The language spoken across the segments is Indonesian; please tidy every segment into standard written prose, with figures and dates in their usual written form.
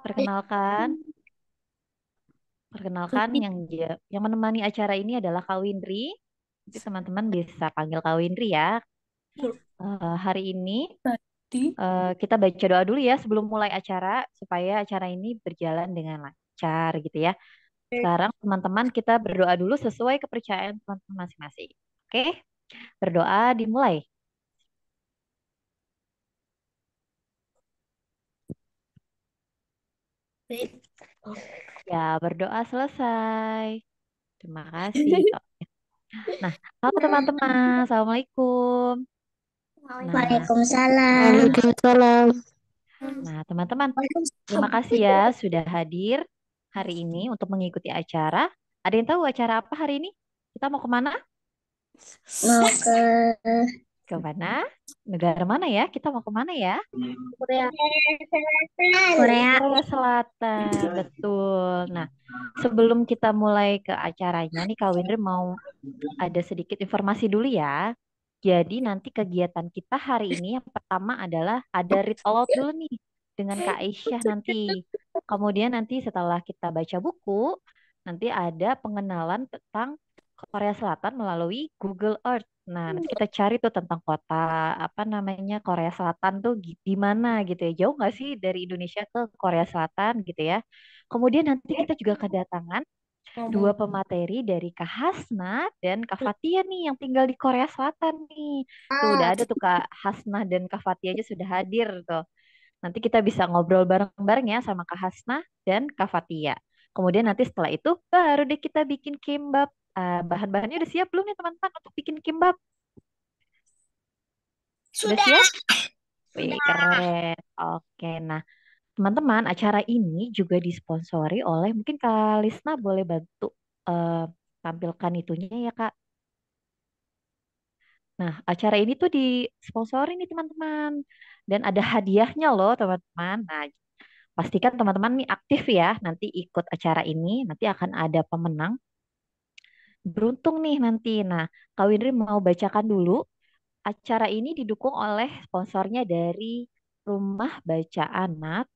Perkenalkan, perkenalkan yang menemani acara ini adalah Kak Windri. Jadi teman-teman bisa panggil Kak Windri ya. Hari ini kita baca doa dulu ya sebelum mulai acara supaya acara ini berjalan dengan lancar gitu ya. Sekarang teman-teman kita berdoa dulu sesuai kepercayaan teman-teman masing-masing. Oke, berdoa dimulai. Ya, berdoa selesai. Terima kasih. Nah, halo teman-teman. Assalamualaikum. Nah, Waalaikumsalam. Waalaikumsalam. Nah, teman-teman, terima kasih ya sudah hadir hari ini untuk mengikuti acara. Ada yang tahu acara apa hari ini? Kita mau kemana? Mau ke Ke mana? Negara mana ya? Kita mau kemana ya? Korea. Korea. Korea Selatan, betul. Nah, sebelum kita mulai ke acaranya nih, Kak Windri mau ada sedikit informasi dulu ya. Jadi nanti kegiatan kita hari ini yang pertama adalah ada read aloud dulu nih dengan Kak Aisyah nanti. Kemudian nanti setelah kita baca buku, nanti ada pengenalan tentang Korea Selatan melalui Google Earth. Nah, nanti kita cari tuh tentang kota apa namanya Korea Selatan tuh di mana gitu ya. Jauh nggak sih dari Indonesia ke Korea Selatan gitu ya. Kemudian nanti kita juga kedatangan dua pemateri dari Kak Hasna dan Kak Fatia nih yang tinggal di Korea Selatan nih. Tuh udah ada tuh Kak Hasna dan Kak Fatia aja sudah hadir tuh. Nanti kita bisa ngobrol bareng-bareng ya sama Kak Hasna dan Kak Fatia. Kemudian nanti setelah itu baru deh kita bikin kimbab. Bahan-bahannya udah siap belum ya teman-teman untuk bikin kimbab? Udah Sudah. siap? Wih, keren. Oke, nah teman-teman acara ini juga disponsori oleh mungkin Kak Lisna boleh bantu eh, tampilkan itunya ya Kak. Nah, acara ini tuh disponsori nih teman-teman. Dan ada hadiahnya loh teman-teman. Nah, pastikan teman-teman nih aktif ya. Nanti ikut acara ini. Nanti akan ada pemenang. Beruntung nih nanti. Nah, Kak Windri mau bacakan dulu. Acara ini didukung oleh sponsornya dari Rumah Baca Anak.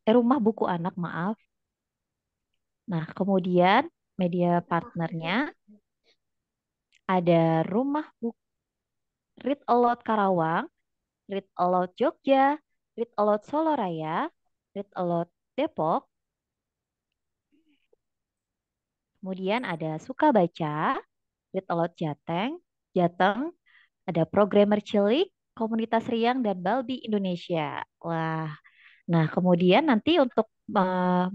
Rumah Buku Anak, maaf. Nah, kemudian media partnernya ada Rumah Buku Read Aloud Karawang, Read Aloud Jogja, Read Aloud Solo Raya, Read Aloud Depok, kemudian ada Suka Baca, Read Aloud Jateng, Jateng, ada Programmer Cilik, Komunitas Riang, dan Balbi Indonesia. Wah, nah kemudian nanti untuk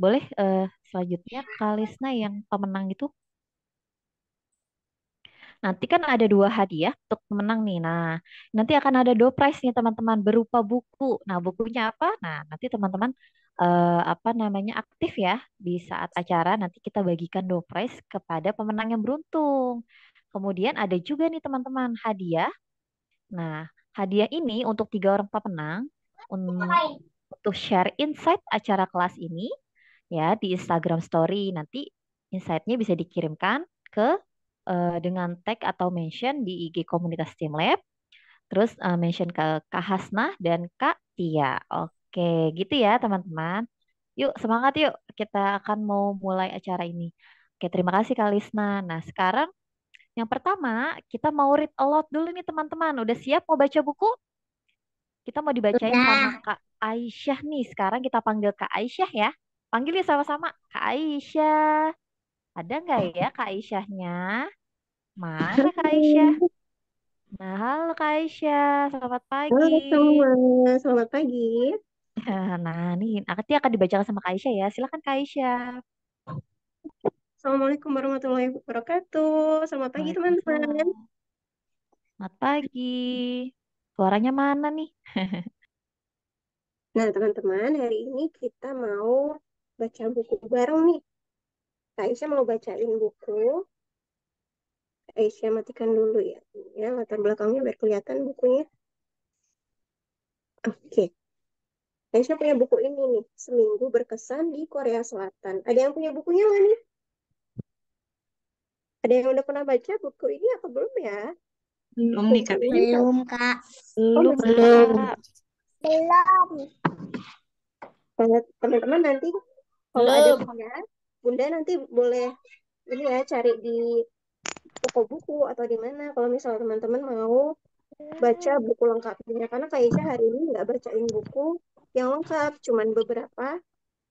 boleh selanjutnya Kalisna yang pemenang itu. Nanti kan ada dua hadiah untuk pemenang nih. Nah, nanti akan ada door prize nih teman-teman berupa buku. Nah, bukunya apa? Nah, nanti teman-teman apa namanya aktif ya di saat acara. Nanti kita bagikan door prize kepada pemenang yang beruntung. Kemudian ada juga nih teman-teman hadiah. Nah, hadiah ini untuk tiga orang pemenang untuk share insight acara kelas ini ya di Instagram Story. Nanti insight-nya bisa dikirimkan ke dengan tag atau mention di IG komunitas Team Lab, terus mention ke Kak Hasnah dan Kak Tia. Oke, gitu ya teman-teman. Yuk semangat yuk, kita akan mau mulai acara ini. Oke, terima kasih Kak Lisna. Nah, sekarang yang pertama kita mau read aloud dulu nih teman-teman. Udah siap mau baca buku? Kita mau dibacain sama Sudah. Kak Aisyah nih. Sekarang kita panggil Kak Aisyah ya. Panggil ya sama-sama. Kak Aisyah. Ada nggak ya Kak Aisyahnya? Mana Kak Aisyah? Nah, halo Kak Aisyah, selamat pagi. Halo semua, selamat pagi. Nah, nih, nanti akan dibacakan sama Kak Aisyah ya. Silakan Kak Aisyah. Assalamualaikum warahmatullahi wabarakatuh. Selamat pagi teman-teman. Waalaikumsalam. Selamat pagi. Suaranya mana nih? Nah teman-teman, hari ini kita mau baca buku bareng nih. Kak Aisyah mau bacain buku. Kak Aisyah matikan dulu ya. Ya, latar belakangnya biar kelihatan bukunya. Oke. Kak Aisyah punya buku ini nih. Seminggu Berkesan di Korea Selatan. Ada yang punya bukunya nggak nih? Ada yang udah pernah baca buku ini apa belum ya? Belum nih Kak. Kumpulin dong. Belum, Kak. Oh Belum, masih belum. Kak. Belum. Teman-teman nanti kalau ada bunda nanti boleh ini ya cari di toko buku atau di mana kalau misalnya teman-teman mau baca buku lengkapnya karena Kak Isya hari ini nggak bacain buku yang lengkap cuman beberapa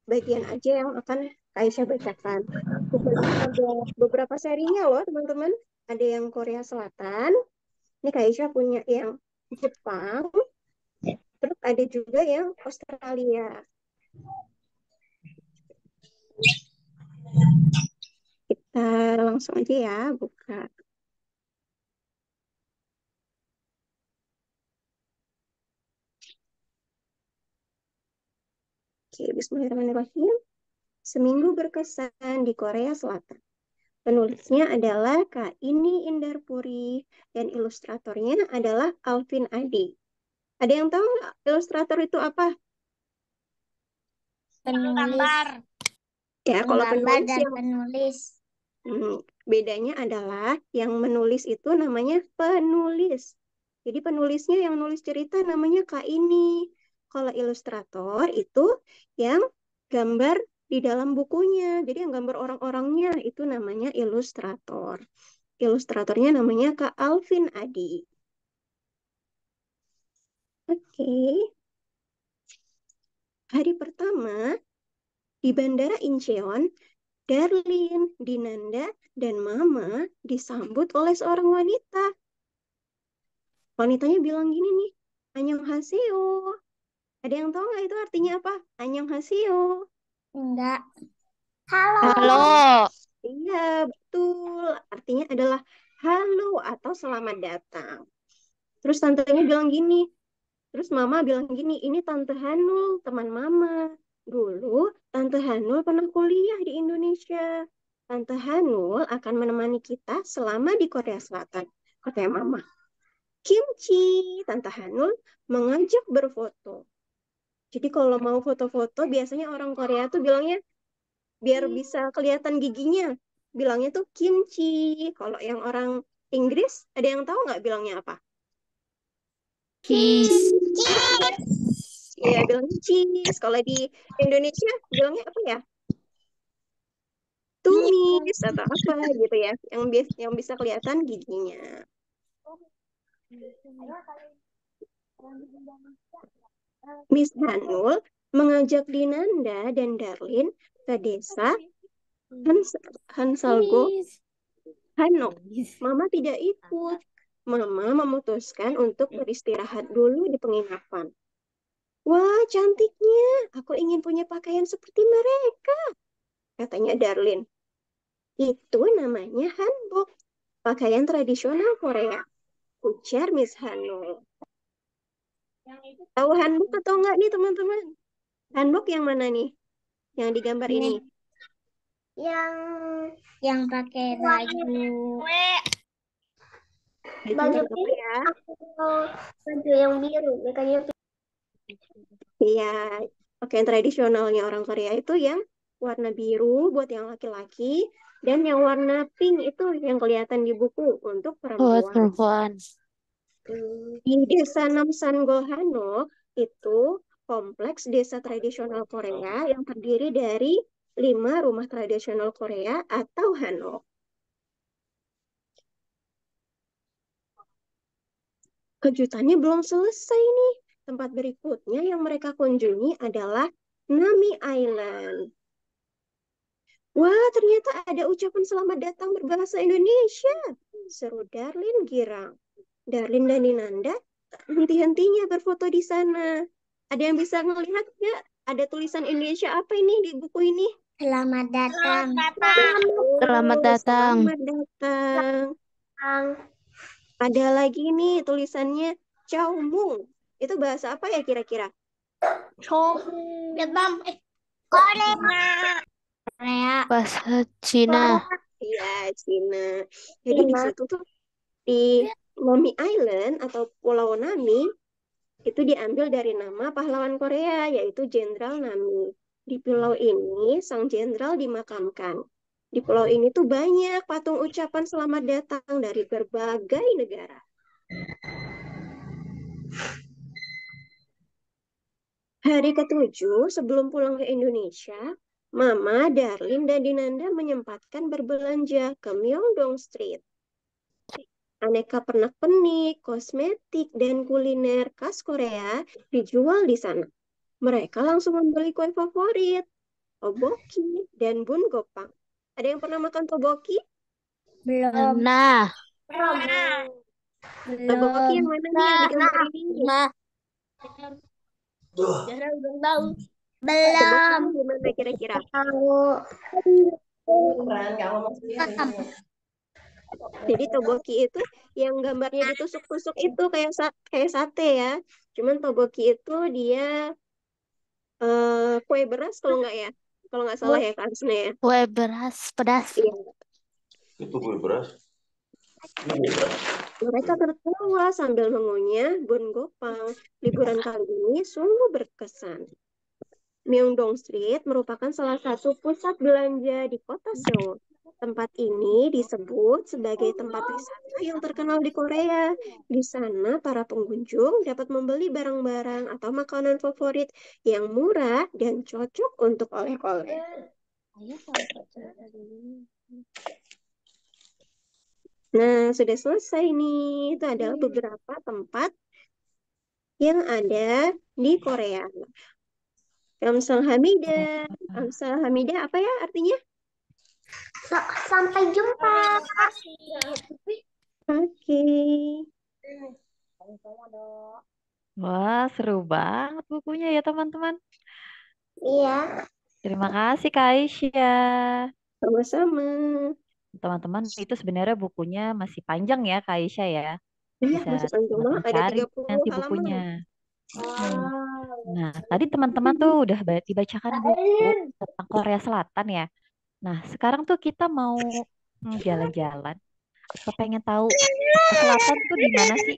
bagian aja yang akan Kak Isya bacakan. Buku ini ada beberapa serinya loh teman-teman, ada yang Korea Selatan, ini Kak Isya punya yang Jepang, terus ada juga yang Australia. Kita langsung aja ya buka. Oke, Bismillahirrahmanirrahim. Seminggu berkesan di Korea Selatan. Penulisnya adalah Kak Ini Indarpuri dan ilustratornya adalah Alvin Adi. Ada yang tahu nggak ilustrator itu apa? Penulis. Ya, kalau penulis dan yang penulis. bedanya adalah yang menulis itu namanya penulis. Jadi penulisnya yang nulis cerita namanya Kak Ini. Kalau ilustrator itu yang gambar di dalam bukunya. Jadi yang gambar orang-orangnya itu namanya ilustrator. Ilustratornya namanya Kak Alvin Adi. Oke. Hari pertama di Bandara Incheon, Darlin, Dinanda, dan Mama disambut oleh seorang wanita. Wanitanya bilang gini nih, Annyeonghaseyo. Ada yang tahu nggak itu artinya apa? Annyeonghaseyo. Enggak. Halo. Halo. Iya, betul. Artinya adalah halo atau selamat datang. Terus tantenya bilang gini, terus Mama bilang gini, ini Tante Hanul, teman Mama. Dulu Tante Hanul pernah kuliah di Indonesia. Tante Hanul akan menemani kita selama di Korea Selatan, katanya Mama. Kimchi, Tante Hanul mengajak berfoto. Jadi kalau mau foto-foto, biasanya orang Korea tuh bilangnya, biar bisa kelihatan giginya, bilangnya tuh kimchi. Kalau yang orang Inggris, ada yang tahu nggak bilangnya apa? Cheese. Iya, bilangnya cheese. Kalau di Indonesia, bilangnya apa ya? Tumis atau apa gitu ya, yang bisa kelihatan giginya. Miss Hanul mengajak Dinanda dan Darlin ke desa Hansalgo Hanok. Mama tidak ikut. Mama memutuskan untuk beristirahat dulu di penginapan. Wah, cantiknya. Aku ingin punya pakaian seperti mereka, katanya Darlin. Itu namanya hanbok, pakaian tradisional Korea, ujar Miss Hanul. Tahu hanbok atau enggak nih teman-teman? Hanbok yang mana nih? Yang digambar ini? Yang pakai baju. Baju apa ya? Baju yang biru, bukannya. Iya, pakaian tradisionalnya orang Korea itu yang warna biru buat yang laki-laki dan yang warna pink itu yang kelihatan di buku untuk Buat perempuan. perempuan. Di desa Namsan Golhano itu kompleks desa tradisional Korea yang terdiri dari 5 rumah tradisional Korea atau Hanok. Kejutannya belum selesai nih. Tempat berikutnya yang mereka kunjungi adalah Nami Island. Wah, ternyata ada ucapan selamat datang berbahasa Indonesia. Seru Darlin girang. Darlin dan Ninanda tak henti-hentinya berfoto di sana. Ada yang bisa ngelihat nggak? Ada tulisan Indonesia apa ini di buku ini? Selamat datang. Selamat datang. Selamat datang. Ada lagi nih tulisannya Chow Mung. Itu bahasa apa ya kira-kira? Vietnam. Korea. Bahasa Cina. Iya, Cina. Jadi di situ tuh di Nami Island atau Pulau Nami itu diambil dari nama pahlawan Korea yaitu Jenderal Nami. Di pulau ini sang jenderal dimakamkan. Di pulau ini tuh banyak patung ucapan selamat datang dari berbagai negara. Hari ke-7 sebelum pulang ke Indonesia, Mama, Darlin, dan Dinanda menyempatkan berbelanja ke Myeongdong Street. Aneka pernak-pernik, kosmetik, dan kuliner khas Korea dijual di sana. Mereka langsung membeli kue favorit, tteokbokki, dan bungopang. Ada yang pernah makan tteokbokki? Belum. Nah, Tteokbokki yang mana nih yang digambar ini? nah, Zahra udah tahu. Tteokbokki Belum. gimana kira-kira? Tahu. Jadi tteokbokki itu yang gambarnya ditusuk-tusuk itu kayak sate ya. Cuman tteokbokki itu dia kue beras kalau nggak ya. Kalau nggak salah ya Kak Hasna ya. Kue beras pedas. Iya. Itu kue beras. Mereka tertawa sambil mengunyah bungopang. Liburan kali ini sungguh berkesan. Myeongdong Street merupakan salah satu pusat belanja di kota Seoul. Tempat ini disebut sebagai tempat wisata yang terkenal di Korea. Di sana, para pengunjung dapat membeli barang-barang atau makanan favorit yang murah dan cocok untuk oleh-oleh. Nah, sudah selesai nih. Itu adalah beberapa tempat yang ada di Korea. Kamsahamnida. Kamsahamnida apa ya artinya? Sampai jumpa. Oke. Wah, seru banget bukunya ya teman-teman. Iya. Terima kasih Kak Aisyah. Sama-sama. Teman-teman, itu sebenarnya bukunya masih panjang ya Kak Aisyah ya. Iya, Bisa masih panjang teman-teman banget. Ada cari 30 nanti halaman. bukunya. Hmm. Nah, tadi teman-teman tuh udah dibacakan buku tentang Korea Selatan ya. Nah, sekarang tuh kita mau jalan-jalan atau pengen tahu Korea Selatan tuh di mana sih?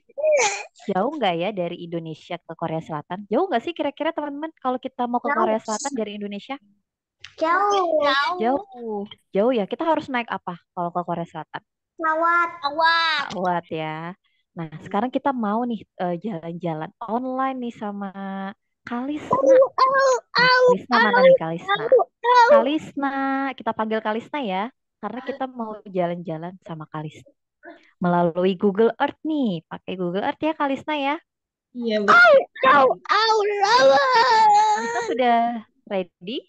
Jauh nggak ya dari Indonesia ke Korea Selatan? Jauh nggak sih kira-kira teman-teman kalau kita mau ke Korea Selatan dari Indonesia? Jauh. Jauh, jauh ya. Kita harus naik apa kalau ke Korea Selatan? Pesawat. Pesawat ya. Nah, sekarang kita mau nih jalan-jalan online nih sama Kalisna. Nah, Kalisna mana nih Kalisna? Kalisna, kita panggil Kalisna ya, karena kita mau jalan-jalan sama Kalisna melalui Google Earth nih. Pakai Google Earth ya Kalisna ya. Iya, betul. Kalisna sudah ready?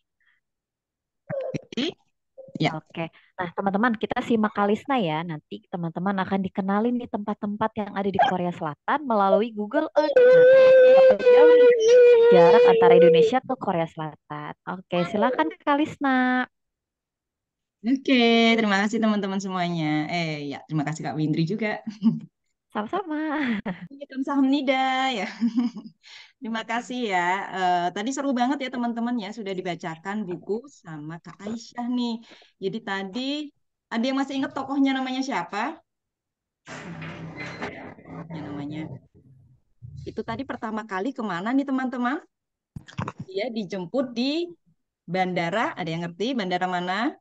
Ya. Oke. Nah, teman-teman, kita simak Kalisna ya. Nanti teman-teman akan dikenalin di tempat-tempat yang ada di Korea Selatan melalui Google Earth. Nah, berapa jauh nih jarak antara Indonesia ke Korea Selatan? Oke, silakan Kalisna. Oke, terima kasih teman-teman semuanya. Ya, terima kasih Kak Windri juga. Sama-sama. Kamsahamnida ya. Terima kasih ya. Tadi seru banget ya teman-teman ya, sudah dibacakan buku sama Kak Aisyah nih. Jadi tadi ada yang masih ingat tokohnya namanya siapa? Ya namanya. Itu tadi pertama kali kemana nih teman-teman? Dia dijemput di bandara. Ada yang ngerti bandara mana?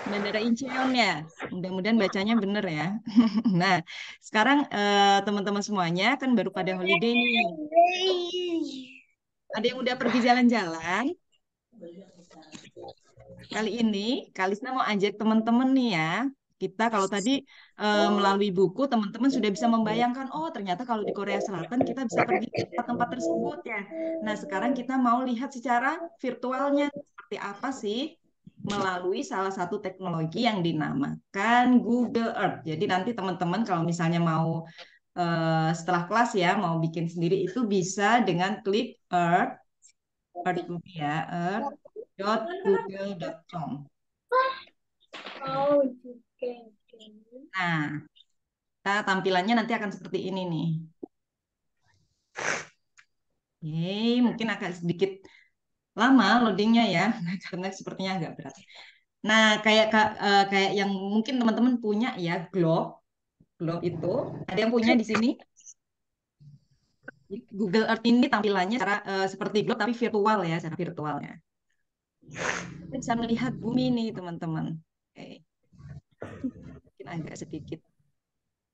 Bandara Incheon ya. Mudah-mudahan bacanya bener ya. Nah, sekarang teman-teman semuanya kan baru pada holiday nih. Ada yang udah pergi jalan-jalan? Kali ini, Kalisna mau ajak teman-teman nih ya. Kita kalau tadi melalui buku, teman-teman sudah bisa membayangkan, oh ternyata kalau di Korea Selatan kita bisa pergi ke tempat-tempat tersebut ya. Nah, sekarang kita mau lihat secara virtualnya seperti apa sih melalui salah satu teknologi yang dinamakan Google Earth. Jadi nanti teman-teman kalau misalnya mau setelah kelas ya, mau bikin sendiri itu bisa dengan klik Earth, Earth Bumi ya, earth.google.com. Nah, tampilannya nanti akan seperti ini nih. Mungkin agak sedikit lama loadingnya ya, karena sepertinya agak berat. Nah, kayak yang mungkin teman-teman punya ya, Globe itu. Ada yang punya di sini? Google Earth ini tampilannya seperti Globe tapi virtual ya, secara virtualnya. Kita bisa melihat bumi nih, teman-teman. Mungkin agak sedikit.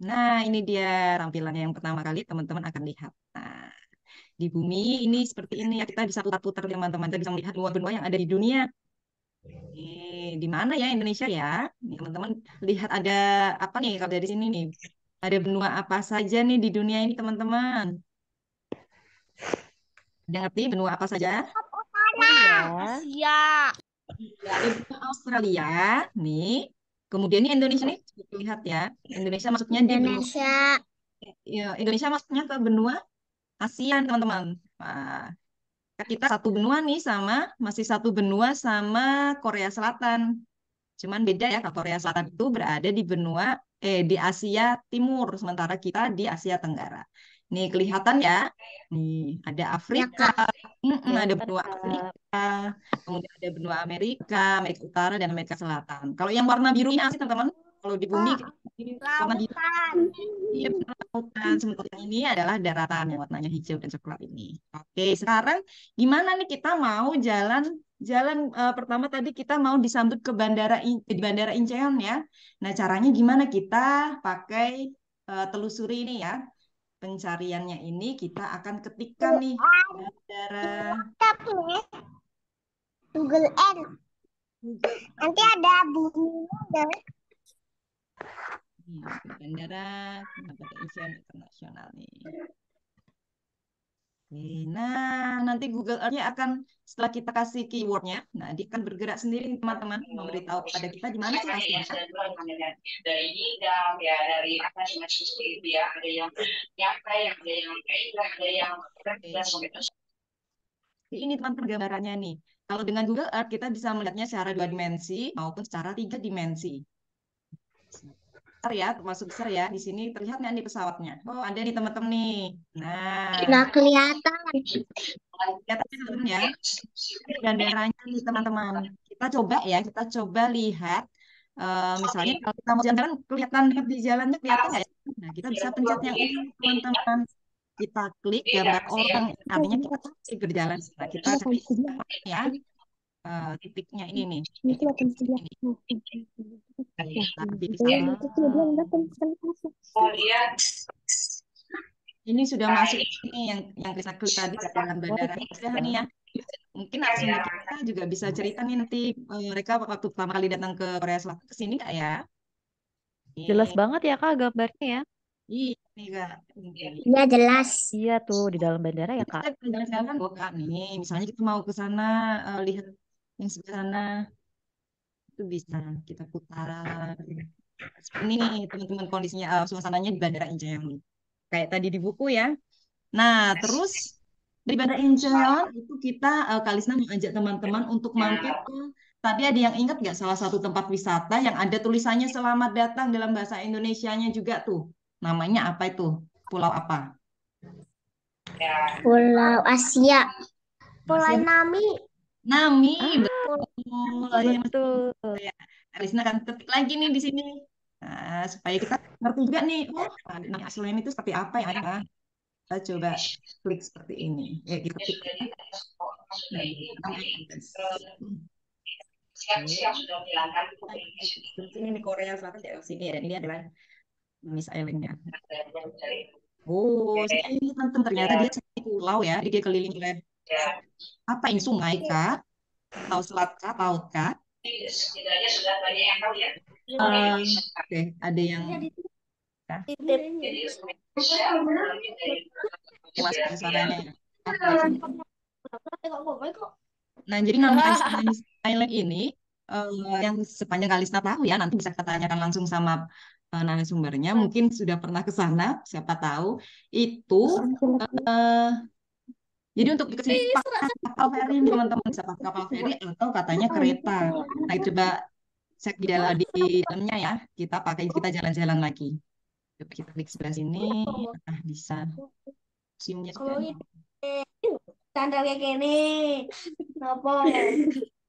Nah, ini dia tampilannya yang pertama kali teman-teman akan lihat. Nah, di bumi ini seperti ini ya. Kita bisa putar-putar teman-teman. Kita bisa melihat benua-benua yang ada di dunia. Di mana ya Indonesia ya? Nih, teman-teman lihat ada apa nih kalau dari sini nih? Ada benua apa saja nih di dunia ini teman-teman? Ada ngerti benua apa saja? Iya. Asia. Ada benua Australia nih. Kemudian ini Indonesia nih, lihat ya. Indonesia masuknya di benua Indonesia. ya, Indonesia masuknya ke benua Asia, teman-teman. Nah, kita satu benua nih masih satu benua sama Korea Selatan. Cuman beda ya, kalau Korea Selatan itu berada di Asia Timur, sementara kita di Asia Tenggara. Nih kelihatan ya. Nih ada Ya, Afrika, Kak. ada Kelihatan, benua Kak. Afrika, kemudian ada benua Amerika, Amerika Utara dan Amerika Selatan. Kalau yang warna birunya sih teman-teman, kalau di bumi ini warna biru. Lautan. Iya, benar, lautan. Sementara yang ini adalah daratan yang warnanya hijau dan coklat ini. Oke, sekarang gimana nih kita mau pertama tadi kita mau disambut ke di Bandara Incheon ya. Nah, caranya gimana kita pakai telusuri ini ya. Pencariannya ini kita akan ketikkan nih bandara Google Earth. Nanti ada bunyinya. bandara Incheon Internasional nih. Nah, nanti Google Earth-nya akan setelah kita kasih keywordnya, nah dia akan bergerak sendiri teman-teman, memberitahu pada kita di mana sih hasilnya. Dari bidang ya, dari apa macam itu ya, ada yang nyata, ada yang Ini teman-teman gambarannya nih. Kalau dengan Google Earth kita bisa melihatnya secara 2 dimensi maupun secara 3 dimensi. Besar ya, termasuk besar ya. Di sini terlihat nggak nih pesawatnya? Oh, ada nih teman-teman nih. Nah, Nggak kelihatan. lihat aja teman-teman ya. Ini bandaranya nih teman-teman. Kita coba lihat. Misalnya kalau kita mau jalan-jalan, kelihatan di jalannya kelihatan nggak ya? Nah, kita bisa pencet yang ini teman-teman. Kita klik gambar orang, artinya kita masih berjalan. Nah, kita klik ya. Titiknya ini nih. Tapi di sana. kemudian Ini sudah masuk ini yang kita klik tadi ke dalam bandara. Sudah nih ya. Mungkin narasumber kita juga bisa cerita nih nanti mereka waktu pertama kali datang ke Korea Selatan ke sini nggak ya? Jelas banget ya, Kak, gambarnya ya. Iya nih Kak. Ya jelas. Iya tuh di dalam bandara ya, Kak. Kita jalan-jalan kok Kak nih. Misalnya kita mau ke sana lihat yang sebelah sana itu bisa kita putar. Ini nih teman-teman kondisinya suasananya di Bandara Incheon nih. Kayak tadi di buku ya. Nah, terus dari Bandara Incheon itu kita Kalisna mengajak teman-teman untuk mampir ke tadi ada yang ingat nggak salah satu tempat wisata yang ada tulisannya selamat datang dalam bahasa Indonesianya juga tuh. Namanya apa itu? Pulau apa? Pulau Asia. Pulau Nami. Nami, Ah, betul. betul. Kalisna akan ketik lagi nih di sini. Nah, supaya kita ngerti juga nih, nama aslinya itu seperti apa ya? Kita coba klik seperti ini. Ya, kita klik. siap-siap sudah menghilangkan Ini di Korea Selatan daerah sini ya. Dan ini adalah Miss Island-nya. Oh, ini teman-teman ternyata dia seperti pulau ya. Jadi dia keliling oleh apa ini sungai kah? Atau selat kah? Laut kah? setidaknya sudah banyak yang tahu ya. Oke, ada yang Jadi saya masuk ke sananya. Nah, jadi nama Miss Island ini yang sepanjang Kalisna tahu ya, nanti bisa kita tanyakan langsung sama narasumbernya. Mungkin sudah pernah ke sana, siapa tahu. Itu jadi untuk ke sini pakai kapal feri nih, teman-teman, bisa pakai kapal feri atau katanya kereta. Nah, coba cek di dalamnya ya. Kita jalan-jalan lagi. Coba kita klik sebelah sini. Nah, bisa. Museumnya sudah. Sandal kayak gini. Apa?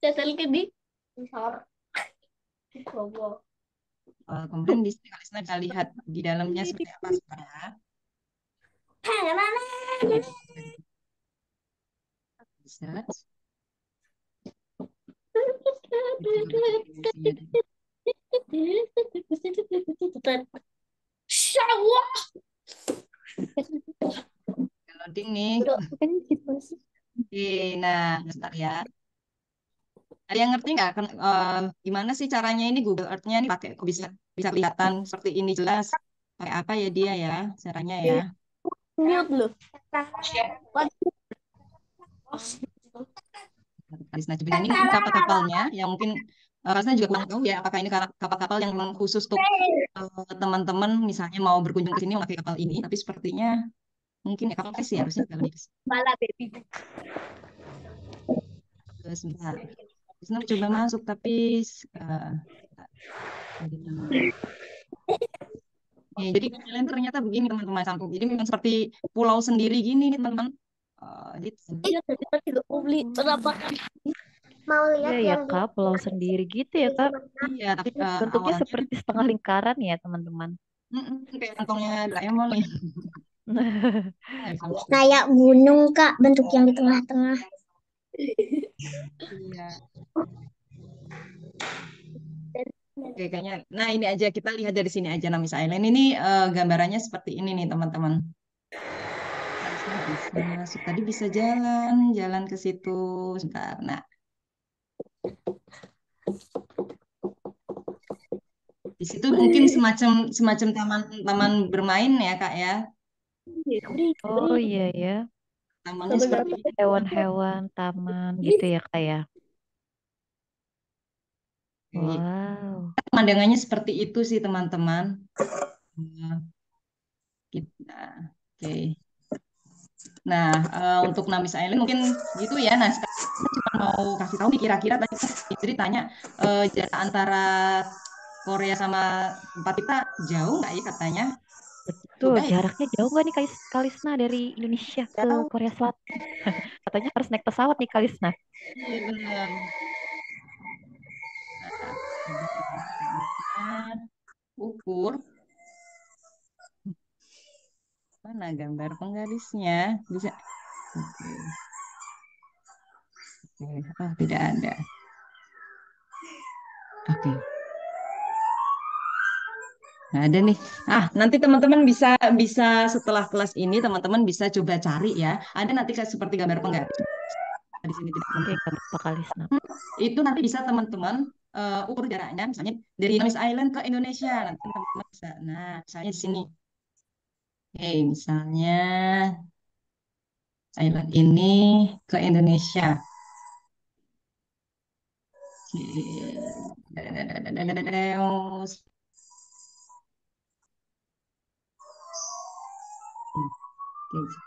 Sandal kayak gini. Besar. Kemudian di sini Kalisna bisa lihat di dalamnya seperti apa sebenarnya. Bisa. Kalau loading nih. Kan gitu sih. Oke, nah, sebentar ya. Ada yang ngerti nggak gimana sih caranya ini Google Earth-nya nih pakai kok bisa bisa kelihatan seperti ini jelas? Pakai apa ya dia ya caranya ya? Mute loh. Karisna Jepina ini mungkin kapal-kapalnya yang mungkin Karisna juga kurang tahu ya apakah ini kapal-kapal yang memang khusus untuk teman-teman misalnya mau berkunjung ke sini memakai kapal ini, tapi sepertinya mungkin ya kapal sih harusnya agak lebih Bala baby. sebentar. Karisna coba masuk tapi eh, jadi kalian ternyata begini teman-teman samping. Jadi memang seperti pulau sendiri gini nih teman-teman. Jadi Iya, tadi kan juga mau beli berapa kali. Mau Iya lihat ya yang Kak, pulau sendiri gitu ya Kak. iya, tapi Bentuknya awalnya seperti setengah lingkaran ya teman-teman. kayak kantongnya Doraemon nih. kayak gunung Kak, bentuk yang di tengah-tengah. Iya. Oke, kayaknya. Nah, ini aja kita lihat dari sini aja Namis Island. Ini gambarannya seperti ini nih, teman-teman. Harusnya bisa masuk. Tadi bisa jalan ke situ. Sebentar. Nah, di situ mungkin semacam semacam taman bermain ya, Kak ya. Oh iya ya, Tamannya seperti ini. hewan-hewan, taman gitu ya Kak ya. Oke. Wow. Pemandangannya seperti itu sih, teman-teman. Nah, kita, oke. Nah, untuk Namis Island mungkin gitu ya. Nah, sekarang kita cuma mau kasih tahu nih kira-kira tadi kan Fitri tanya jarak antara Korea sama tempat kita jauh nggak ya katanya? Tuh, Udah ya, jaraknya jauh nggak nih Kalisna dari Indonesia ke jauh. Korea Selatan? Katanya harus naik pesawat nih Kalisna. Iya benar. Nah, coba kita ukur mana gambar penggarisnya bisa. Oke, oke. Oh, tidak ada. Oke. Nah, ada nih. Nanti teman-teman bisa bisa setelah kelas ini teman-teman bisa coba cari ya. Ada nanti kayak seperti gambar penggaris di sini tidak Oke, teman-teman. gak apa-apa Kalisna. Itu nanti bisa teman-teman ukur jaraknya misalnya dari Indonesia Island ke Indonesia. Nanti teman-teman bisa. Nah, misalnya di sini. Oke, misalnya island ini ke Indonesia. Oke. Oke.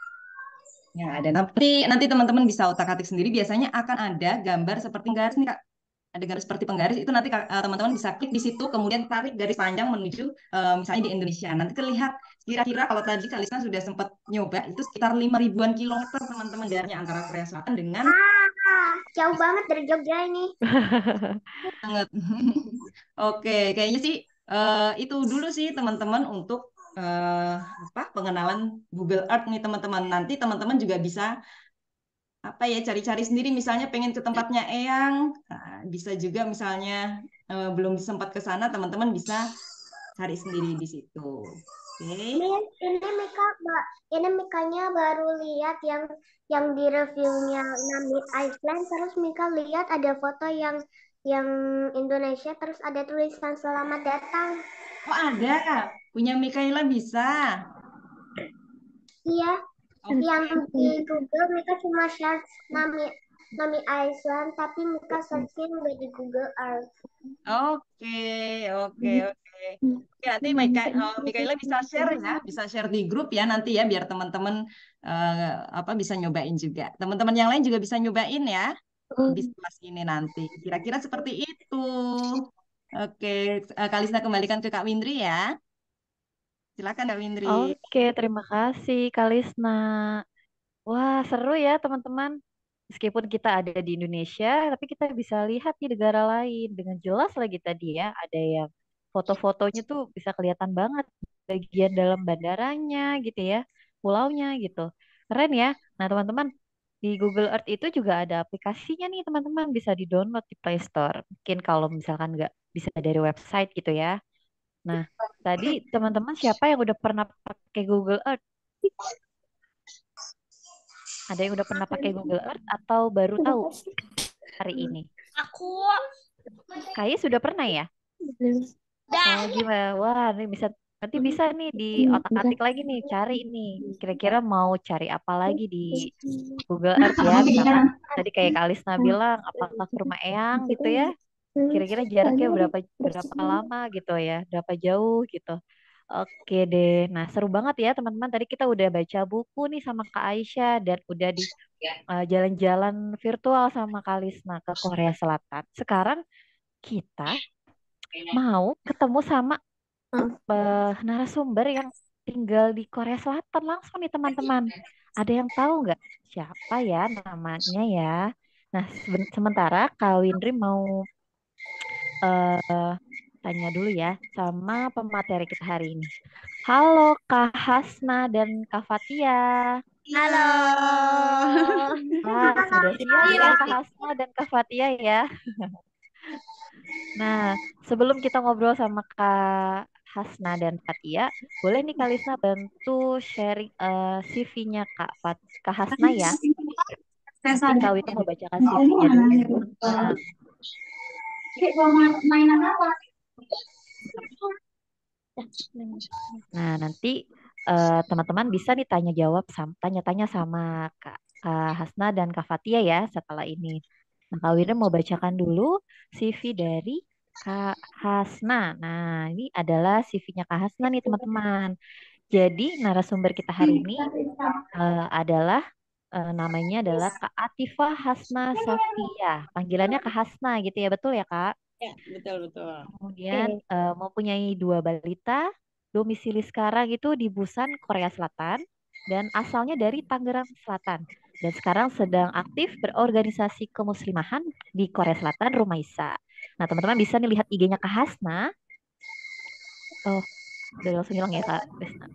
Ya, ada. Nanti teman-teman bisa otak-atik sendiri. Biasanya akan ada gambar seperti garis nih, Kak. Ada garis seperti penggaris itu nanti teman-teman bisa klik di situ kemudian tarik garis panjang menuju misalnya di Indonesia. Nanti terlihat kira-kira kalau tadi Kalista sudah sempat nyoba itu sekitar 5 ribuan kilometer teman-teman jaraknya antara Korea Selatan dengan Jauh banget dari Jogja ini. sangat. Oke, kayaknya sih itu dulu sih teman-teman untuk apa pengenalan Google Earth nih teman-teman. Nanti teman-teman juga bisa apa ya cari-cari sendiri misalnya pengen ke tempatnya Eyang. Nah, bisa juga misalnya belum sempat ke sana teman-teman bisa cari sendiri di situ. Oke. Ini Mikanya baru lihat yang di reviewnya Nami Iceland, terus Mika lihat ada foto yang Indonesia, terus ada tulisan selamat datang. Oh ada, punya Mikaela bisa. Iya, Oke. yang di Google Mika cuma search Nami Iceland, tapi Mika searching di Google Earth. Oke, oke, oke. Oke, nanti Mikaela bisa share ya, bisa share di grup ya nanti ya biar teman-teman apa bisa nyobain juga. Teman-teman yang lain juga bisa nyobain ya di kelas ini nanti. Kira-kira seperti itu. Oke, Kalista kembalikan ke Kak Windri ya. Silakan Kak Windri. Oke, terima kasih Kalisna. Wah, seru ya teman-teman. Meskipun kita ada di Indonesia, tapi kita bisa lihat di negara lain dengan jelas lagi tadi ya. Ada yang foto-fotonya tuh bisa kelihatan banget bagian dalam bandaranya gitu ya, pulaunya gitu. Keren ya. Nah, teman-teman, di Google Earth itu juga ada aplikasinya nih teman-teman, bisa di-download di Play Store. Mungkin kalau misalkan nggak bisa dari website gitu ya. Nah, tadi teman-teman siapa yang udah pernah pakai Google Earth? Ada yang udah pernah pakai Google Earth atau baru tahu hari ini? Aku Kayaknya sudah pernah ya? Oh, gimana? Wah, ini bisa nanti bisa nih di otak-atik lagi nih, cari nih. Kira-kira mau cari apa lagi di Google Earth ya? Misalkan tadi kayak Kak Alisna bilang, apakah ke rumah Eyang gitu ya? Kira-kira jaraknya berapa berapa lama gitu ya? Berapa jauh gitu? Oke deh. Nah, seru banget ya teman-teman. Tadi kita udah baca buku nih sama Kak Aisyah dan udah di jalan-jalan virtual sama Kak Lisna ke Korea Selatan. Sekarang kita mau ketemu sama narasumber yang tinggal di Korea Selatan langsung nih teman-teman. Ada yang tahu nggak siapa ya namanya ya? Nah, sementara Kak Windri mau eh, tanya dulu ya sama pemateri kita hari ini. Halo Kak Hasna dan Kak Fatia. halo. Sudah siap Iya. ya Kak Hasna dan Kak Fatia ya. Nah, sebelum kita ngobrol sama Kak Hasna dan Fatia, boleh nih Kak Lisna bantu sharing CV-nya Kak Hasna ya. Nanti Kak Wita mau bacakan CV-nya dulu. Nah, nanti teman-teman bisa nih tanya-tanya sama Kak Hasna dan Kak Fatia ya setelah ini. Nah, Kak Wira mau bacakan dulu CV dari Kak Hasna. Nah, ini adalah CV-nya Kak Hasna nih teman-teman. Jadi narasumber kita hari ini adalah namanya adalah Kak Atifah Hasna Safia. Panggilannya Kak Hasna gitu ya, betul ya Kak? Ya, betul. Kemudian mempunyai 2 balita, domisili sekarang itu di Busan, Korea Selatan, dan asalnya dari Tangerang Selatan. Dan sekarang sedang aktif berorganisasi kemuslimahan di Korea Selatan, Rumaisa. Nah, teman-teman bisa nih lihat IG-nya Kak Hasna. Oh, udah langsung hilang ya Kak Lisna.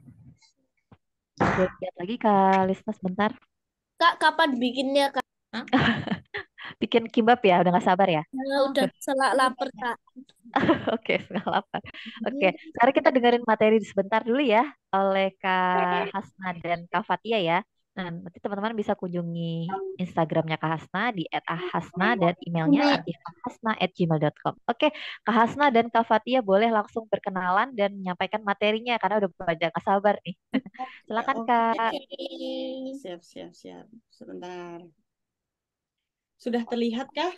Boleh lihat lagi Kak Lisna sebentar. Kak, kapan bikinnya, Kak? Bikin kimbap ya, udah gak sabar ya? Udah selak lapar, Kak. Oke, nggak apa. Oke, sekarang kita dengerin materi sebentar dulu ya oleh Kak Hasna dan Kak Fatia ya. Nah, nanti teman-teman bisa kunjungi Instagramnya Kak Hasna di @ahasna dan emailnya atifahasna@gmail.com. Oke, Kak Hasna dan Kak Fatia boleh langsung berkenalan dan menyampaikan materinya karena udah pada nggak sabar nih. Silakan Oke. Kak. Siap. Sebentar. Sudah terlihat kah?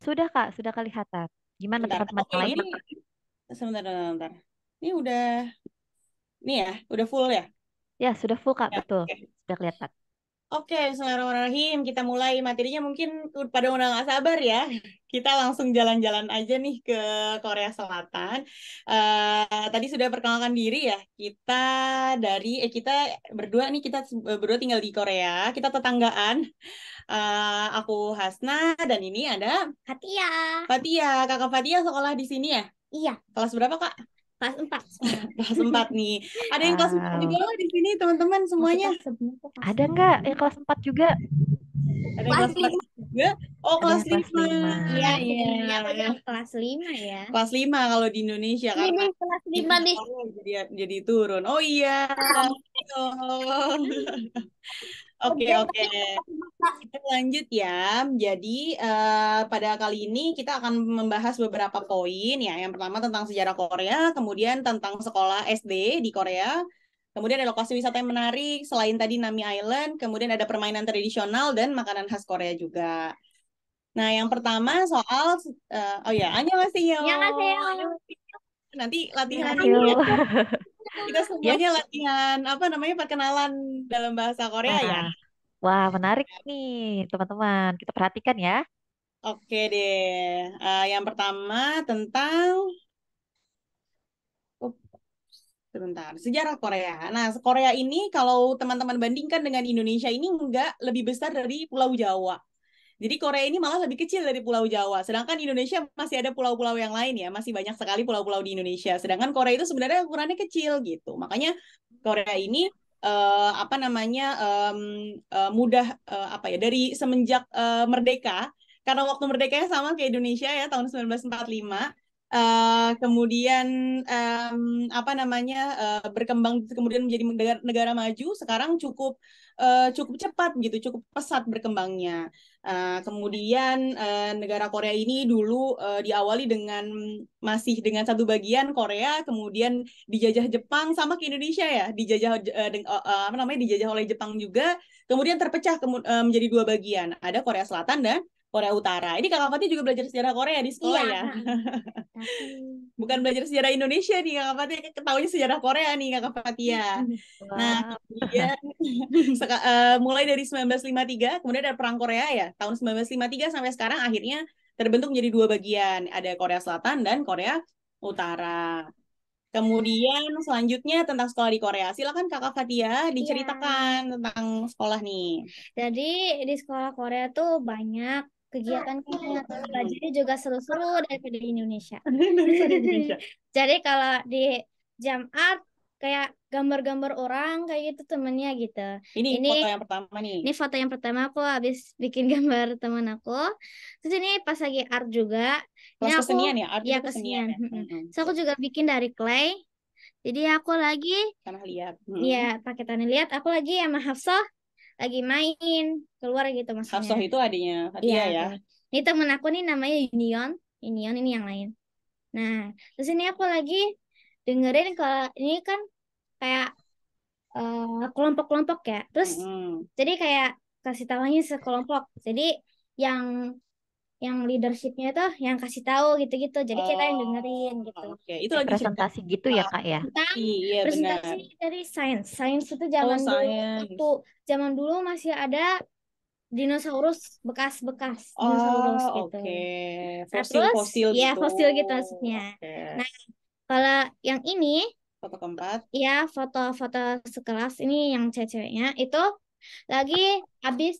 Sudah Kak, sudah kelihatan. Gimana Bentar. teman-teman Oke, yang lain? ini sebentar. Ini udah full ya? Ya, sudah full Kak, Ya, betul. oke. Sudah kelihatan. Oke, bismillahirrahmanirrahim. Kita mulai materinya mungkin pada udah nggak sabar ya. Kita langsung jalan-jalan aja nih ke Korea Selatan. Tadi sudah perkenalkan diri ya. Kita berdua nih, kita berdua tinggal di Korea. Kita tetanggaan. Aku Hasna dan ini ada Fatia. Fatia. Kakak Fatia sekolah di sini ya? Iya, Kelas berapa, Kak? kelas 4. Kelas 4 nih. Ada yang kelas 4 juga loh di sini, teman-teman semuanya. Ada nggak yang kelas 4 juga? Ada yang kelas 4 juga. Oh, Ada kelas yang kelas 5. 5. Iya. Kelas 5 ya. Kelas 5 kalau di Indonesia Ini karena nih, kelas 5 nih. jadi turun. Oh iya. Oh. Oke. Kita lanjut ya. Jadi pada kali ini kita akan membahas beberapa poin ya. Yang pertama tentang sejarah Korea, kemudian tentang sekolah SD di Korea, kemudian ada lokasi wisata yang menarik selain tadi Nami Island, kemudian ada permainan tradisional dan makanan khas Korea juga. Nah, yang pertama soal annyeonghaseyo. Nanti latihan ini ya. Kita semuanya latihan perkenalan dalam bahasa Korea ya. Wah, menarik nih teman-teman. Kita perhatikan ya. Oke deh. Yang pertama tentang sebentar, sejarah Korea. Nah, Korea ini kalau teman-teman bandingkan dengan Indonesia ini enggak lebih besar dari Pulau Jawa. Jadi Korea ini malah lebih kecil dari Pulau Jawa. Sedangkan Indonesia masih ada pulau-pulau yang lain ya, masih banyak sekali pulau-pulau di Indonesia. Sedangkan Korea itu sebenarnya ukurannya kecil gitu. Makanya Korea ini mudah dari semenjak merdeka, karena waktu merdekanya sama kayak Indonesia ya tahun 1945. kemudian apa namanya berkembang kemudian menjadi negara maju sekarang cukup cepat gitu, cukup pesat berkembangnya. Kemudian negara Korea ini dulu diawali masih dengan satu bagian Korea, kemudian dijajah Jepang sama ke Indonesia ya, apa namanya dijajah oleh Jepang juga, kemudian terpecah menjadi dua bagian, ada Korea Selatan dan Korea Utara. Ini Kakak Fatih juga belajar sejarah Korea di sekolah Iya, ya? tapi Bukan belajar sejarah Indonesia nih Kakak Fatia, ketahuinya sejarah Korea nih Kakak Fatia. Nah, Wah, kemudian mulai dari 1953, kemudian ada Perang Korea ya, tahun 1953 sampai sekarang akhirnya terbentuk menjadi dua bagian, ada Korea Selatan dan Korea Utara. Kemudian selanjutnya tentang sekolah di Korea. Silakan Kakak Fatia iya. diceritakan tentang sekolah nih. Jadi di sekolah Korea tuh banyak kegiatannya, terus belajarnya juga seru-seru daripada di Indonesia. Daripada Indonesia. Jadi kalau di jam art kayak gambar-gambar orang kayak gitu temennya gitu. Ini Ini foto yang pertama nih. ini foto yang pertama aku habis bikin gambar teman aku. Terus ini pas lagi art juga. Ini Kelas aku kesenian ya, art ya itu kesenian kesenian. ya. Terus aku juga bikin dari clay. Jadi aku lagi Tanah liat. ya pakai tanah liat. Aku lagi sama Hafsah lagi main keluar gitu maksudnya. Hafsah itu adiknya Iya, Fatia ya. ini temen aku nih namanya Union. Union ini yang lain. Nah, terus ini aku lagi dengerin kalau ini kan kayak kelompok-kelompok ya. Terus jadi kayak kasih tahunya sekelompok. Jadi yang leadershipnya itu yang kasih tahu gitu-gitu. Jadi kita yang dengerin gitu. Oke, itu lagi cerita. presentasi gitu ya Kak ya? Tentang Iya benar. presentasi dari sains. Sains itu Oh, zaman dulu sains. waktu zaman dulu masih ada dinosaurus bekas-bekas Oh, dinosaurus gitu. oke. Nah, terus Fosil-fosil ya gitu. fosil gitu maksudnya. Oke. Nah, kalau yang ini Foto keempat, ya foto-foto sekelas ini yang cewek-ceweknya itu lagi habis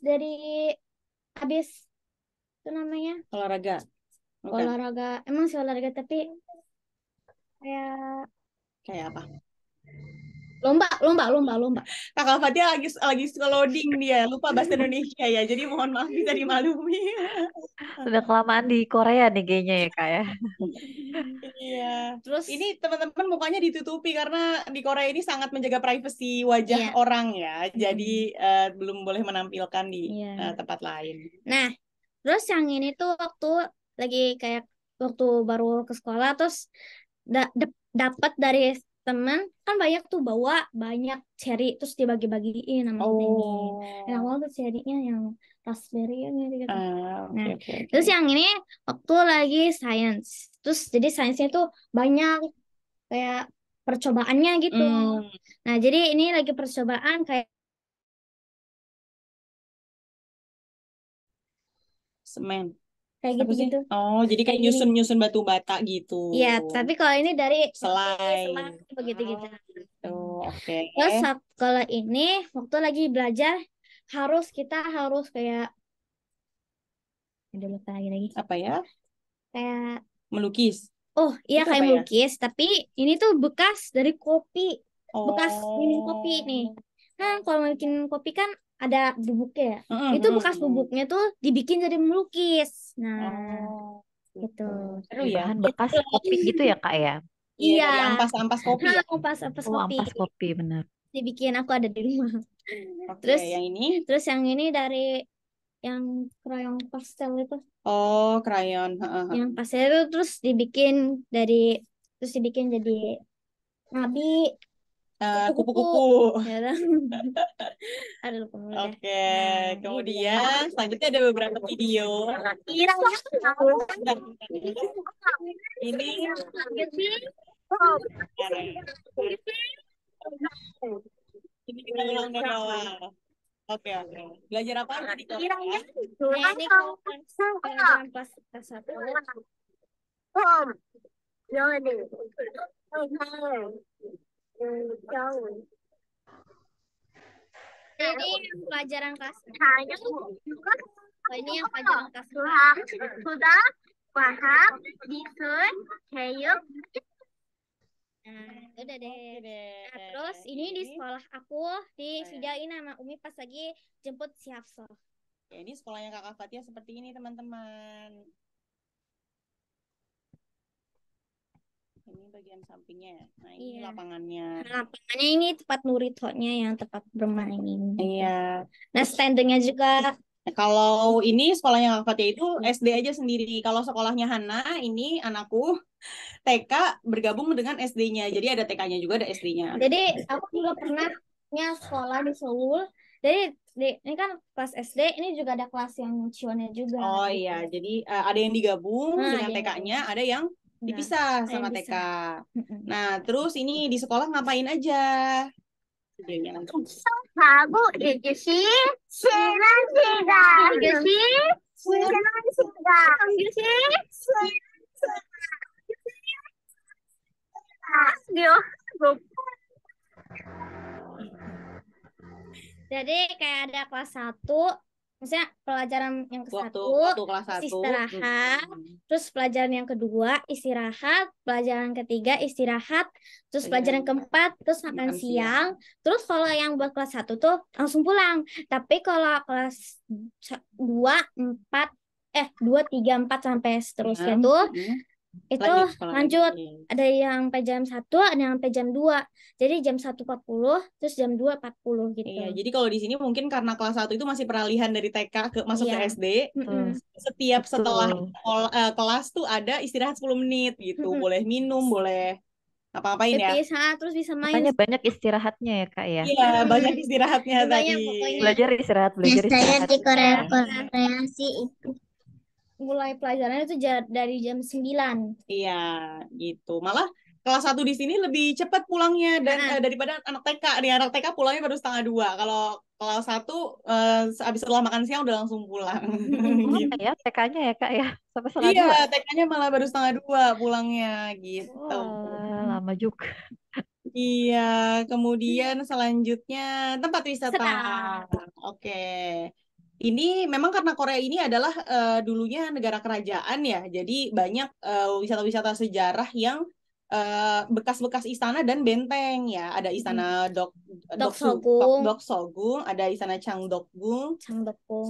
itu namanya olahraga. Bukan. olahraga. Emang sih olahraga tapi kayak Kayak apa? lomba. Kakak Fatia lagi scrolling dia, lupa bahasa Indonesia ya. Jadi mohon maaf bisa dimaklumi. Sudah kelamaan di Korea nih kayaknya ya Kak ya. Iya. Terus Ini teman-teman mukanya ditutupi karena di Korea ini sangat menjaga privasi wajah Iya. orang ya. Jadi belum boleh menampilkan di Iya. tempat lain. Nah, terus yang ini tuh waktu baru ke sekolah terus dapat dari temen kan banyak tuh bawa banyak cherry terus dibagi-bagiin sama kita ini. Enak banget tuh cherry-nya yang raspberry gitu. Nah, Oke. terus yang ini waktu lagi sains. Terus jadi sainsnya tuh banyak kayak percobaannya gitu. Nah, jadi ini lagi percobaan kayak Semen. kayak Apa sih? gitu-gitu. Oh, jadi kayak Kayak gini. nyusun batu bata gitu. Iya, tapi kalau ini dari Selai. begitu-gitu. Oh, oke. Terus kalau ini waktu lagi belajar kita harus kayak ada lupa lagi Apa ya? kayak Melukis. oh iya Itu kayak apa ya? melukis tapi ini tuh bekas dari kopi bekas minum kopi Oh. nih kan kalau bikin kopi kan ada bubuknya ya Mm-mm, itu bekas mm-mm. bubuknya tuh dibikin jadi melukis nah Oh, gitu seru ya. Bahan bekas kopi gitu ya Kak ya? Iya, iya dari ampas-ampas kopi ya. ampas Oh, kopi ampas kopi benar. dibikin aku ada di rumah Oke, terus yang ini. terus yang ini dari yang krayon pastel itu Oh, krayon. yang pastel itu terus dibikin jadi nabi Kupu-kupu. ya kan? Aduh lupa mulu deh. Oke, Nah, kemudian selanjutnya ada beberapa video. Ini ini kita ulang dari awal. Oke. Belajar apa tadi? Nah, ini pelajaran kelas 1. Jadi yang pelajaran kelas 1. Oh, ini yang pelajaran kelas 4. Sudah paham, disun, kayuk. Nah, udah deh. Nah, terus ini di sekolah aku divideoin sama Umi pas lagi jemput si Hafsah. Ya, ini sekolahnya Kakak Fatia seperti ini, teman-teman. Ini bagian sampingnya ya. Nah, ini Iya. lapangannya. Lapangannya ini tempat Nuritonya yang tempat bermain ini. Iya. Nah, standingnya juga. Kalau ini sekolahnya Kak Fatia itu SD aja sendiri. Kalau sekolahnya Hana, ini anakku TK bergabung dengan SD-nya. Jadi ada TK-nya juga, ada SD-nya. Jadi aku juga pernah sekolah di Seoul. Jadi ini kan kelas SD, ini juga ada kelas yang Cionnya juga. Oh gitu. iya, jadi ada yang digabung Nah, dengan ada yang TK-nya, ada yang Nah, dipisah ada sama yang TK. bisa. Nah, terus ini di sekolah ngapain aja? Videonya nanti. 하고 이것이 시간시간 이것이 시간시간 이것이 Jadi kayak ada kelas 1, maksudnya pelajaran yang ke Waktu 1 kelas 1. istirahat, terus pelajaran yang kedua istirahat, pelajaran ketiga istirahat, terus pelajaran keempat terus makan siang. Terus kalau yang buat kelas 1 tuh langsung pulang. Tapi kalau kelas 2, 4, 2, 3, 4 sampai seterusnya tuh itu lanjut. Ada yang sampai jam 1, ada yang sampai jam 2. Jadi jam 1.40 terus jam 2.40 gitu. Iya, jadi kalau di sini mungkin karena kelas 1 itu masih peralihan dari TK masuk ke SD. Setiap setelah kelas tuh ada istirahat 10 menit gitu. Boleh minum, boleh apa-apain ya. Terus bisa main. Makanya banyak istirahatnya ya Kak ya. Iya, banyak istirahatnya Banyak tadi. pokoknya. Belajar istirahat. saya di Korea sih itu Mulai pelajarannya itu dari jam 9. Iya, gitu. Malah kelas 1 di sini lebih cepat pulangnya dan daripada anak TK. Nih anak TK pulangnya baru 1:30. Kalau kelas 1 habis setelah makan siang udah langsung pulang. Gitu. Ya TK-nya ya Kak ya. Sampai 1:30. Iya, TK-nya malah baru 1:30 pulangnya gitu. Wah, lama juga. Iya, kemudian selanjutnya tempat wisata. Oke. Ini memang karena Korea ini adalah dulunya negara kerajaan ya, jadi banyak wisata-wisata sejarah yang bekas-bekas istana dan benteng ya. Ada istana Doksogung, ada istana Changdeokgung,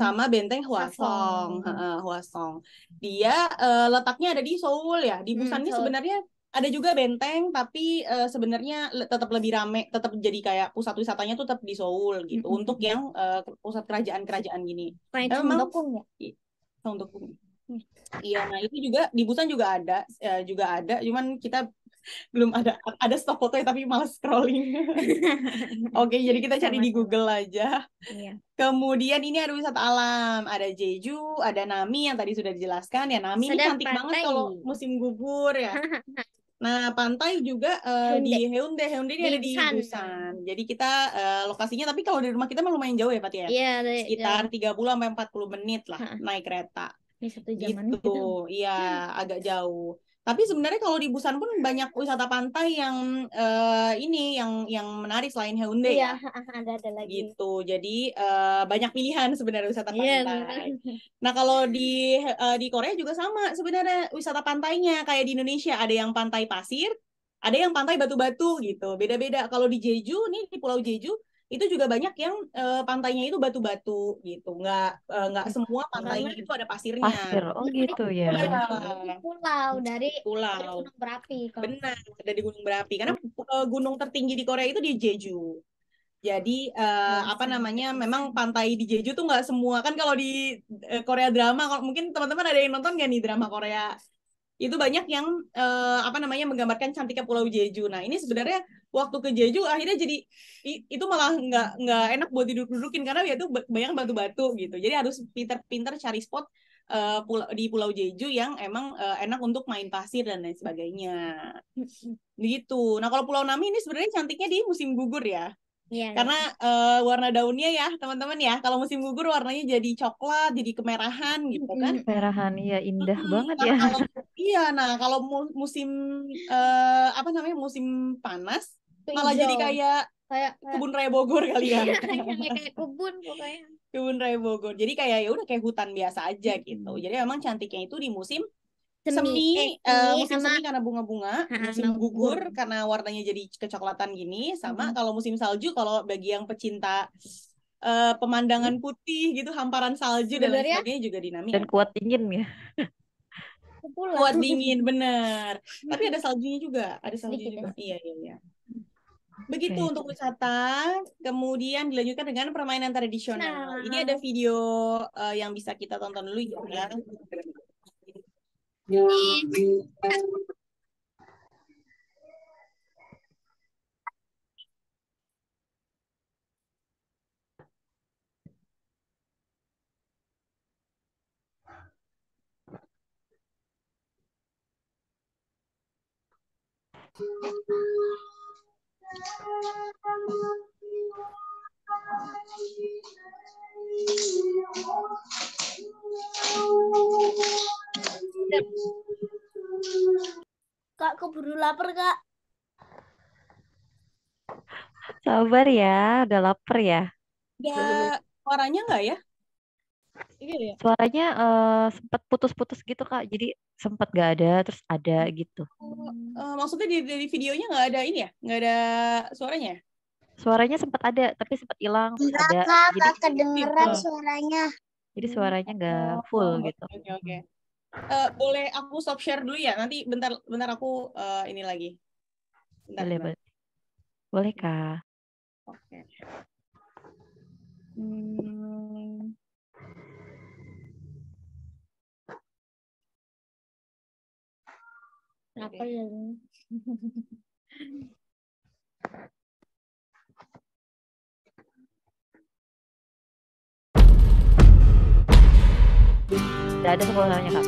sama benteng Hwasong. Hwasong. Dia letaknya ada di Seoul ya. Di Busan ini sebenarnya ada juga benteng, tapi sebenarnya tetap lebih rame, tetap jadi kayak pusat wisatanya tuh tetap di Seoul gitu. Untuk yang pusat kerajaan-kerajaan gini. Memang Cheongdokgung. Iya, nah itu juga di Busan juga ada, cuman kita belum ada stok fotonya tapi malas scrolling. Oke, jadi kita cari di Google aja. Iya. Kemudian ini ada wisata alam, ada Jeju, ada Nami yang tadi sudah dijelaskan ya. Nami ini cantik banget kalau musim gugur ya. Nah, pantai juga di Haeundae. Haeundae ini ada di Busan. Jadi kita lokasinya, tapi kalau dari rumah kita mah lumayan jauh ya, Pat ya? Iya, sekitar 30-40 menit lah naik kereta. Ini 1 jam gitu. Iya, agak jauh. Tapi sebenarnya kalau di Busan pun banyak wisata pantai yang ini yang menarik selain Haeundae ya. Ada lagi. Gitu. Jadi banyak pilihan sebenarnya wisata pantai. Nah, kalau di Korea juga sama sebenarnya wisata pantainya kayak di Indonesia, ada yang pantai pasir, ada yang pantai batu-batu gitu. Beda-beda. Kalau di Jeju nih, di Pulau Jeju itu juga banyak yang pantainya itu batu-batu gitu, nggak semua pantainya itu ada pasirnya. Pasir, oh gitu ya. Pulau dari gunung berapi. Benar, dari gunung berapi karena gunung tertinggi di Korea itu di Jeju. Jadi apa namanya, memang pantai di Jeju tuh nggak semua kan. Kalau di Korea drama, mungkin teman-teman ada yang nonton nggak nih drama Korea? Itu banyak yang apa namanya menggambarkan cantiknya Pulau Jeju. Nah, ini sebenarnya waktu ke Jeju akhirnya jadi itu malah nggak enak buat duduk-dudukin karena ya itu banyak batu-batu gitu. Jadi harus pinter-pinter cari spot di Pulau Jeju yang emang enak untuk main pasir dan lain sebagainya. Gitu. Nah, kalau Pulau Nami ini sebenarnya cantiknya di musim gugur ya. Iya, karena warna daunnya ya teman-teman ya, kalau musim gugur warnanya jadi coklat, jadi kemerahan gitu kan. Kemerahan, iya, indah banget ya. Nah kalau musim apa namanya, musim panas malah jadi kayak kebun raya Bogor kali ya. Kayak kebun pokoknya. Kebun raya Bogor. Jadi kayak ya udah kayak hutan biasa aja gitu. Jadi memang cantiknya itu di musim semi karena bunga-bunga, musim gugur karena warnanya jadi kecoklatan gini, sama kalau musim salju, kalau bagi yang pecinta pemandangan putih gitu, hamparan salju dan lain sebagainya juga dinamik. Dan kuat dingin ya. pulang. Kuat dingin, bener. Tapi ada saljunya juga, ada salju Sedikit juga. ya. Iya. Begitu Oke. untuk wisata, kemudian dilanjutkan dengan permainan tradisional. Ini ada Nah, video yang bisa kita tonton dulu ya. Kak, keburu lapar, Kak. Sabar ya, udah lapar ya. Ada suaranya nggak ya? Iya ya. Suaranya sempat putus-putus gitu Kak. Jadi sempat gak ada, terus ada gitu. Maksudnya dari videonya nggak ada ini ya? Nggak ada suaranya? Suaranya sempat ada, tapi sempat hilang, terus Enggak, ada. Kak, Jadi Kak, kedengeran Oh. suaranya. jadi suaranya nggak full gitu. Oke. Boleh aku stop share dulu ya? Nanti bentar aku ini lagi. Boleh, boleh. Boleh Kak. Oke. Apa ya? Udah ada suaranya Kak.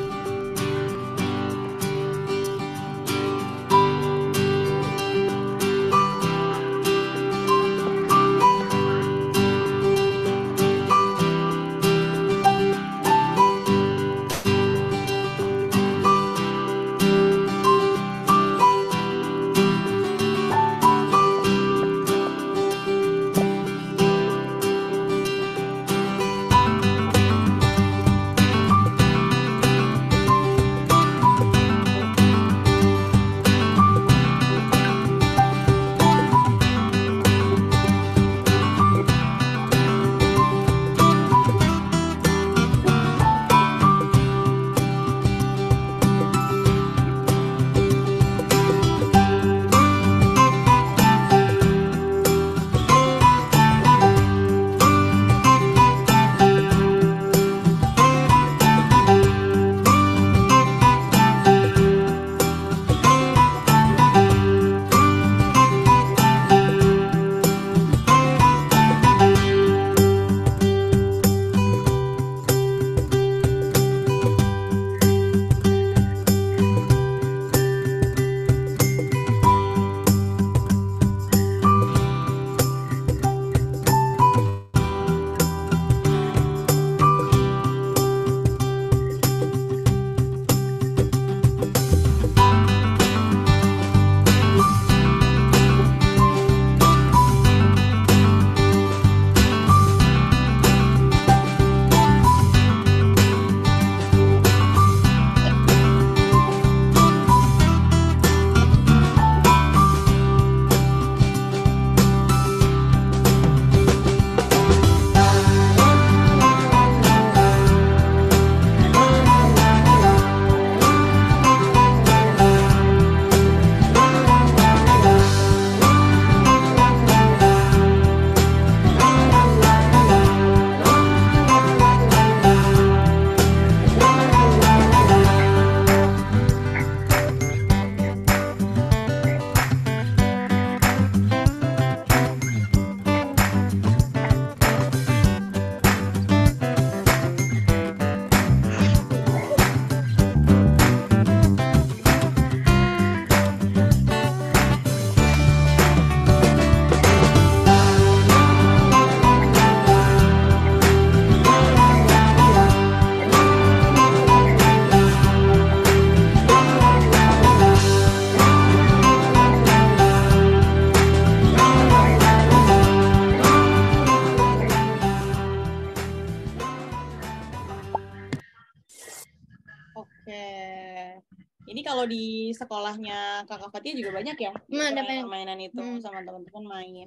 Ini kalau di sekolahnya Kakak Fatia juga banyak ya Ada banyak. permainan itu sama teman-teman main.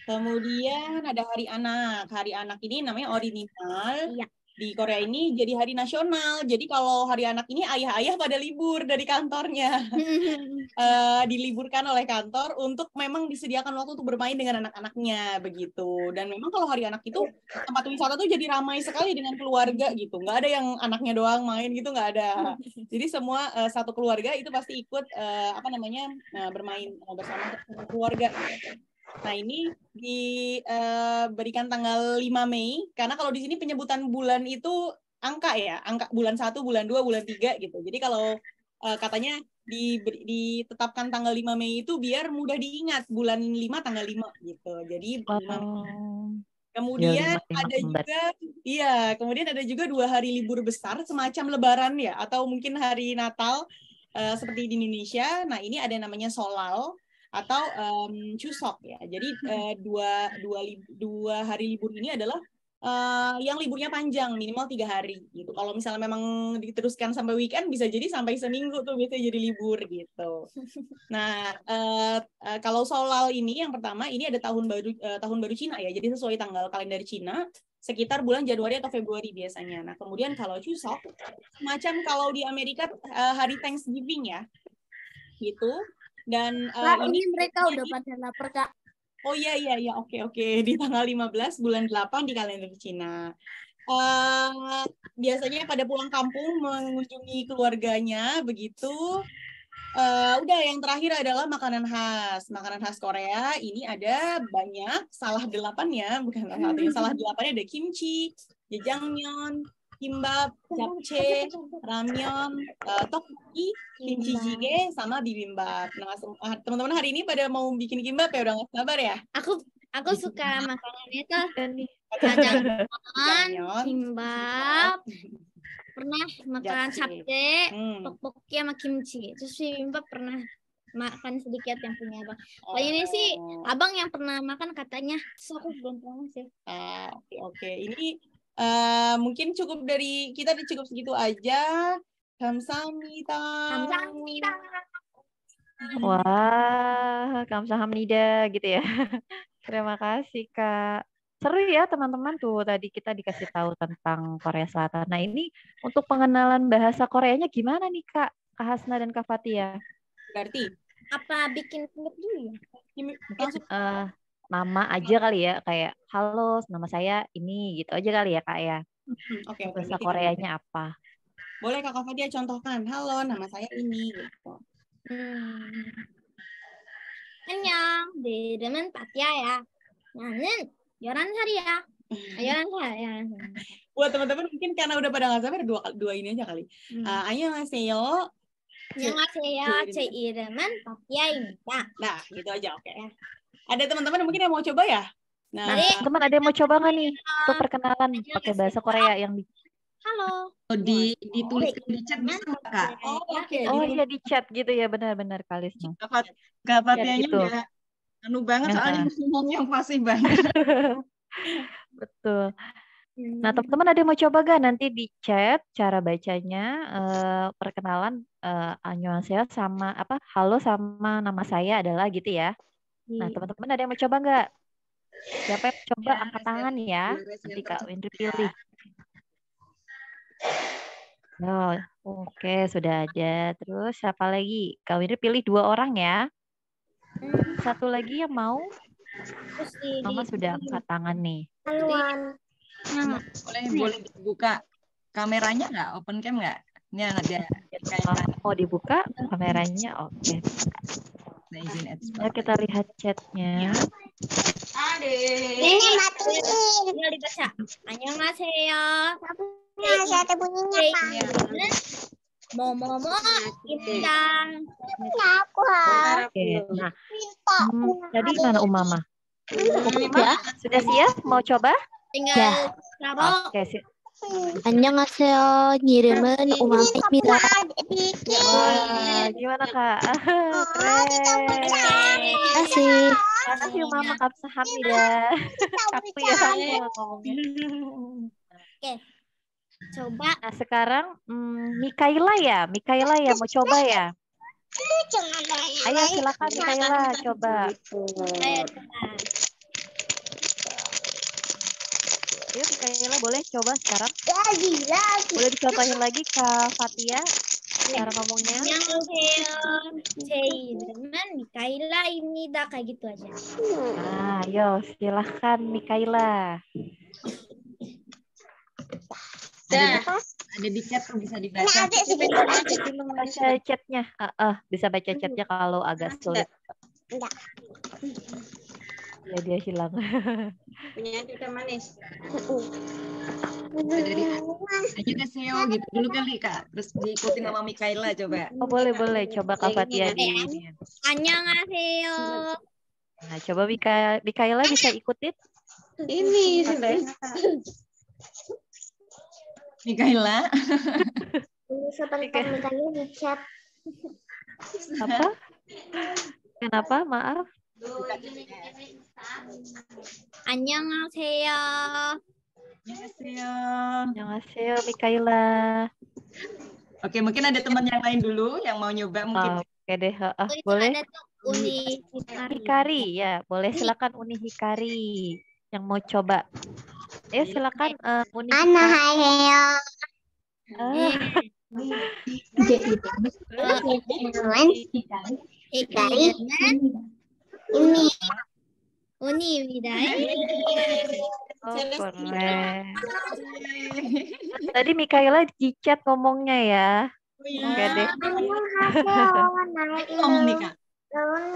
Kemudian ada Hari Anak. Hari Anak ini namanya original. Iya. di Korea ini jadi hari nasional. Jadi kalau hari anak ini ayah-ayah pada libur dari kantornya. Diliburkan oleh kantor untuk memang disediakan waktu untuk bermain dengan anak-anaknya begitu. Dan memang kalau hari anak itu tempat wisata tuh jadi ramai sekali dengan keluarga gitu. Nggak ada yang anaknya doang main gitu, nggak ada. Jadi semua satu keluarga itu pasti ikut bermain bersama keluarga. Nah, ini diberikan tanggal 5 Mei, karena kalau di sini penyebutan bulan itu angka ya, angka bulan 1, bulan 2, bulan 3 gitu. Jadi kalau katanya ditetapkan tanggal 5 Mei itu biar mudah diingat, bulan 5 tanggal 5 gitu. Jadi 5 Mei. Kemudian kemudian ada juga 2 hari libur besar semacam Lebaran ya, atau mungkin hari Natal seperti di Indonesia. Nah, ini ada namanya Solal atau Chuseok ya. Jadi dua hari libur ini adalah yang liburnya panjang, minimal 3 hari gitu. Kalau misalnya memang diteruskan sampai weekend, bisa jadi sampai seminggu tuh biasanya jadi libur gitu. Nah, kalau Solal ini yang pertama, ini ada tahun baru Cina ya. Jadi sesuai tanggal kalender Cina, sekitar bulan Januari atau Februari biasanya. Nah, kemudian kalau Chuseok, semacam kalau di Amerika hari Thanksgiving ya, gitu. Dan ini mereka udah pada lapar, Kak. Oh iya, oke. Di tanggal 15 bulan 8 di kalender Cina. Biasanya pada pulang kampung mengunjungi keluarganya, begitu. Udah yang terakhir adalah makanan khas Korea. Ini ada banyak, salah 8 ya, bukan salah satunya. Salah 8-nya ada kimchi, jjajangmyeon, kimbap, japchae, ramyeon, tteokbokki, kimchi jjigae, sama bibimbap. Nah, teman-teman hari ini pada mau bikin kimbap ya, udah nggak sabar ya? Aku suka makanannya tuh jjajangmyeon, kimbap, pernah makan japchae, tteokbokki sama kimchi. Terus bibimbap pernah makan sedikit yang punya abang. Kalau ini sih abang yang pernah makan katanya. Terus aku belum pernah sih. Oke. Ini mungkin cukup dari kita, cukup segitu aja. Kamsahamnida. Wah, kamsahamnida gitu ya. Terima kasih, Kak. Seru ya teman-teman, tuh tadi kita dikasih tahu tentang Korea Selatan. Nah, ini untuk pengenalan bahasa Koreanya gimana nih, Kak Hasna dan Kak Fatia? Berarti apa bikin klip dulu ya? Langsung nama aja kali ya, kayak halo, nama saya ini gitu aja kali ya, Kak ya. Oke. Bahasa Koreanya apa? Boleh Kak Fatia contohkan. Halo, nama saya ini gitu. 안녕, 내 이름은 파티아야. 나는 11살이야. 11살. Buat teman-teman mungkin karena udah pada nggak sabar, dua ini aja kali. 안녕하세요. 안녕하세요. 제 이름은 파티아입니다. Nah, gitu aja, oke. Ada teman-teman mungkin yang mau coba ya? Nah, teman ada yang mau coba nggak nih untuk perkenalan pakai bahasa Korea yang di... Halo. Ditulis di chat bisa nggak, Kak? Oh iya, di chat gitu ya, benar-benar Kalisma. Kak Fatianya gitu. udah anu banget soalnya ngomongnya fasih banget. Betul. Nah, teman-teman ada yang mau coba gak nanti di chat cara bacanya perkenalan annyeonghaseyo sama apa halo sama nama saya adalah gitu ya. Nah, teman-teman ada yang mau coba nggak? Siapa yang mau coba angkat tangan ya? Nanti Kak Windri pilih. Oh, oke, sudah ada. Terus siapa lagi? Kak Windri pilih 2 orang ya. Satu lagi yang mau? Mama sudah angkat tangan nih. Boleh dibuka kameranya nggak? Open cam nggak? Ini ada mau dibuka kameranya? Oke. Nah, izin Nah, kita lihat chatnya. Ini matiin. Tinggal dibaca. 안녕하세요. Saya ada bunyinya, Pak. 뭐뭐뭐입니다. Aku Oke, nah, tadi mana Umama? Umama sudah siap? Mau coba? Tinggal taruh. Oke, 안녕하세요. 이름은 우마입니다. Wah, gimana Kak? Keren. Kasih. Makasih Umama, kamsahamnida. Aku ya ngomongnya. Oke. Coba. Nah, sekarang Mikaela ya mau coba ya? Ayo silakan Mikaela coba. Ayo, Ayo Mikaela boleh coba sekarang. Ya gila. Boleh dicontohin lagi Kak Fatia cara ngomongnya. 안녕하세요. 제 이름은 미카일라입니다. kayak gitu aja. Nah, ayo silahkan Mikaela. Ada di chat tuh bisa dibaca. Baca chatnya. Bisa baca chatnya kalau agak sulit. Ya dia hilang. Punya udah manis. Annyeonghaseyo gitu dulu kali Kak. Terus diikutin sama Mikaela coba. Oh boleh. Coba Kak Fatia di ini. 안녕하세요. Nah, coba Mikaela bisa ikutin. Ini sudah. Mikaela. Sebentar Mikaela di chat. Apa? Kenapa? Maaf. 안녕하세요. Annyeonghaseyo. Annyeonghaseyo Mikaela. Oke, mungkin ada teman yang lain dulu yang mau nyoba mungkin. Oke deh. Itu Boleh. ada tuh Uni Hikari ya, boleh silakan Uni Hikari yang mau coba. Ayo silakan Uni Hikari. Annyeonghaseyo. Ini Uni입니다. Oh, keren. Tadi Mikaela di chat ngomongnya ya. Oke deh. Ngomong nih Kak.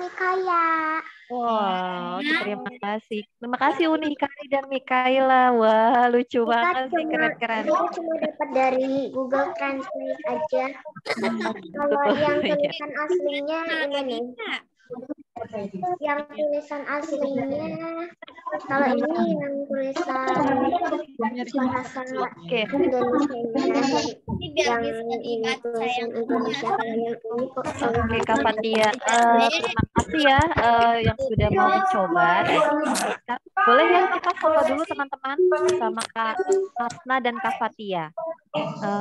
Mikaela. Wah, terima kasih. Terima kasih Uni Hikari dan Mikaela. Wah, lucu banget sih, keren-keren. Kita cuma dapat dari Google Translate aja. Kalau yang tulisan aslinya ini nih. Yang tulisan aslinya, kalau ini yang tulisan bahasa Indonesia, yang ini tulisan Indonesia, kalau yang ini kok Oke, Kak Fatia, terima kasih ya yang sudah mau mencoba. Boleh ya kita foto dulu teman-teman bersama Kak Hasna dan Kak Fatia.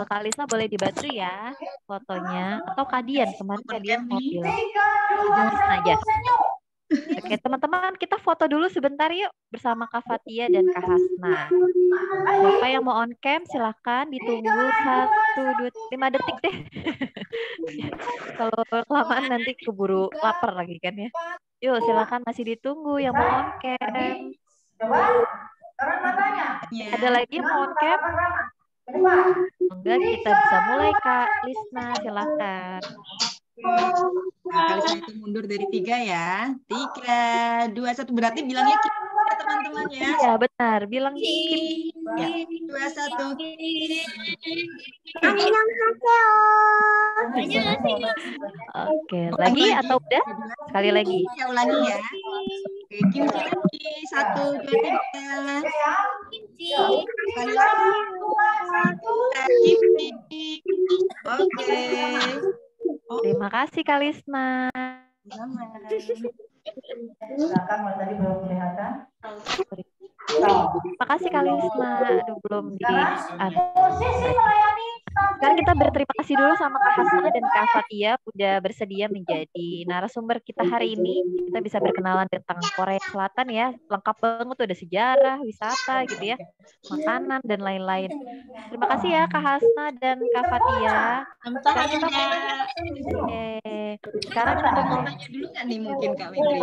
Kak Lisa boleh dibantu ya fotonya, atau Kak Dian, kemarin Kak Dian mau bilang. Langsung aja. Oke teman-teman, kita foto dulu sebentar yuk bersama Kak Fatia dan Kak Hasna. Siapa yang mau on cam silahkan ditunggu 1, 2, 5 detik deh. Kalau kelamaan nanti keburu lapar lagi kan ya. Yuk silakan masih ditunggu yang mau on cam. Ada lagi yang mau on cam? Enggak, kita bisa mulai Kak Lisna, silakan. Kali saya itu mundur dari 3 ya. 3, 2, 1. Berarti bilangnya Kim ya teman-teman ya. Iya benar, bilang Kim. Ya. 2, 1. Oke, lagi atau udah? Sekali lagi. Ya ulangi ya. Oke, Kim lagi. 1, 2, 3. Sekali lagi. Oke. Terima kasih Kak Lisna. Terima kasih Kak Lisna. Aduh belum di. Sekarang kita berterima kasih dulu sama Kak Hasna dan Kak Fatia udah bersedia menjadi narasumber kita hari ini. Kita bisa berkenalan tentang Korea Selatan ya. Lengkap banget tuh, ada sejarah, wisata gitu ya, makanan dan lain-lain. Terima kasih ya Kak Hasna dan Kak Fatia. Sekarang kita mau tanya dulu nggak nih mungkin Kak Windri?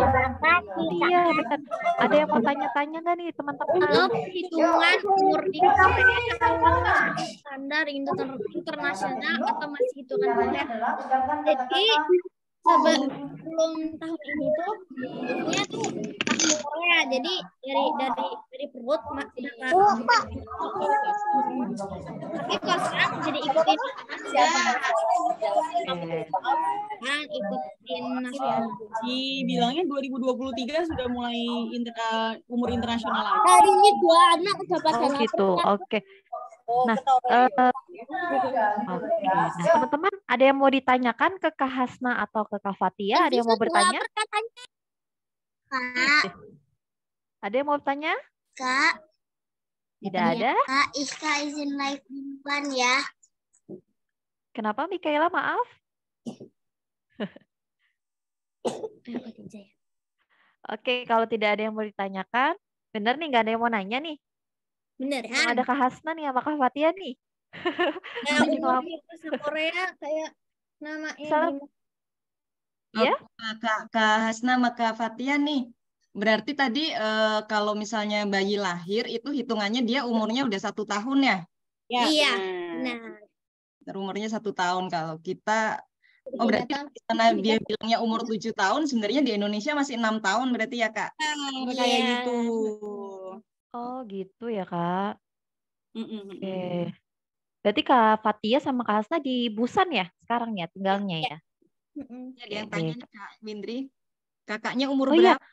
Iya, benar. Ada yang mau tanya-tanya nggak nih teman-teman? Hitungan umur di Korea standar internasional atau masih hitungan Korea. Jadi sebelum tahun ini tuh umurnya tuh tahun Korea. Jadi dari perut masih tapi kalau sekarang jadi ikutin ikutin nasional. Dibilangnya 2023 sudah mulai umur internasional lagi. Hari ini 2 anak udah pada Oh gitu, oke. Nah, teman-teman, ada yang mau ditanyakan ke Kak Hasna atau ke Kak Fatia? Ada yang mau bertanya? Kak. Ada yang mau bertanya? Kak. Tidak ada? Kak, Iska izin live duluan ya. Kenapa Mikaela, maaf? Oke, kalau tidak ada yang mau ditanyakan, benar nih nggak ada yang mau nanya nih? Beneran. Yang ada Kak Hasna nih sama Kak Fatia nih. Ya, Masih umur ngelap- di bahasa Korea kayak namanya Salah. gimana? Oh, Ya? Kak Hasna sama Kak Fatia nih. Berarti tadi kalau misalnya bayi lahir itu hitungannya dia umurnya udah 1 tahun ya? Ya, Iya. benar. Nah, Umurnya 1 tahun. Kalau kita, oh 3 berarti tahun. karena dia bilangnya umur 7 tahun, sebenarnya di Indonesia masih 6 tahun berarti ya Kak? Benar, kayak Iya. gitu. Oh gitu ya Kak. Mm-mm, Oke. mm-mm. Berarti Kak Fatia sama Kak Hasna di Busan ya sekarang ya tinggalnya ya? Mm-mm. Ya, ada yang Oke. tanya nih Kak Windri, kakaknya umur Oh iya, berapa?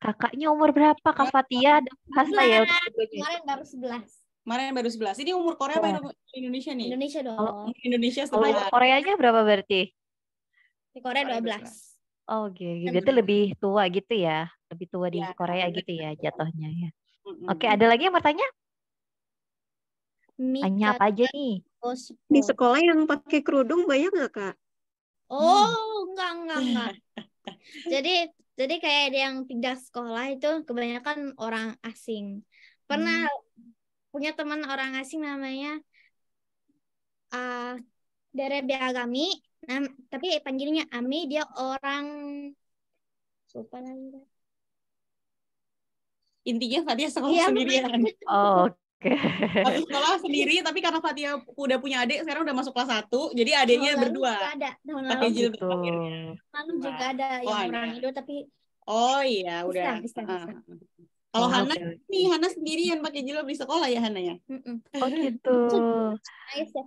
kakaknya umur berapa Kak Fatia dan Kak Hasna ya? 11. Untuk keduanya. Kemarin baru 11. Kemarin baru 11. Ini umur Korea apa Ya. Indonesia nih? Indonesia Kalau dong. Indonesia kalau umur 11. Koreanya berapa berarti? Di Korea Korea 12. 12. Oh, oke, berarti lebih tua gitu ya, lebih tua di Ya. Korea gitu ya jatuhnya ya. Mm-mm. Oke, ada lagi yang mau tanya? Tanya Mika apa aja nih? Di Ospo. sekolah yang pakai kerudung banyak nggak, Kak? Oh, enggak. Jadi kayak ada yang pindah sekolah itu kebanyakan orang asing. Pernah punya teman orang asing namanya Dere Biagami, tapi panggilnya Ami, dia orang lupa lagi. Intinya Fatia sekolah Iya, sendirian. Oh, oke. Masuk sekolah sendiri, tapi karena Fatia udah punya adik, sekarang udah masuk kelas 1, jadi adiknya tahun lalu berdua. juga ada. Tahun Pakai lalu jilbab Gitu. akhirnya. juga ada Oh, yang ada. orang Indo tapi Oh iya, udah. Islam. Kalau Oh, Hana oke. nih, Hana sendirian pakai jilbab di sekolah ya Hana ya? Oh gitu.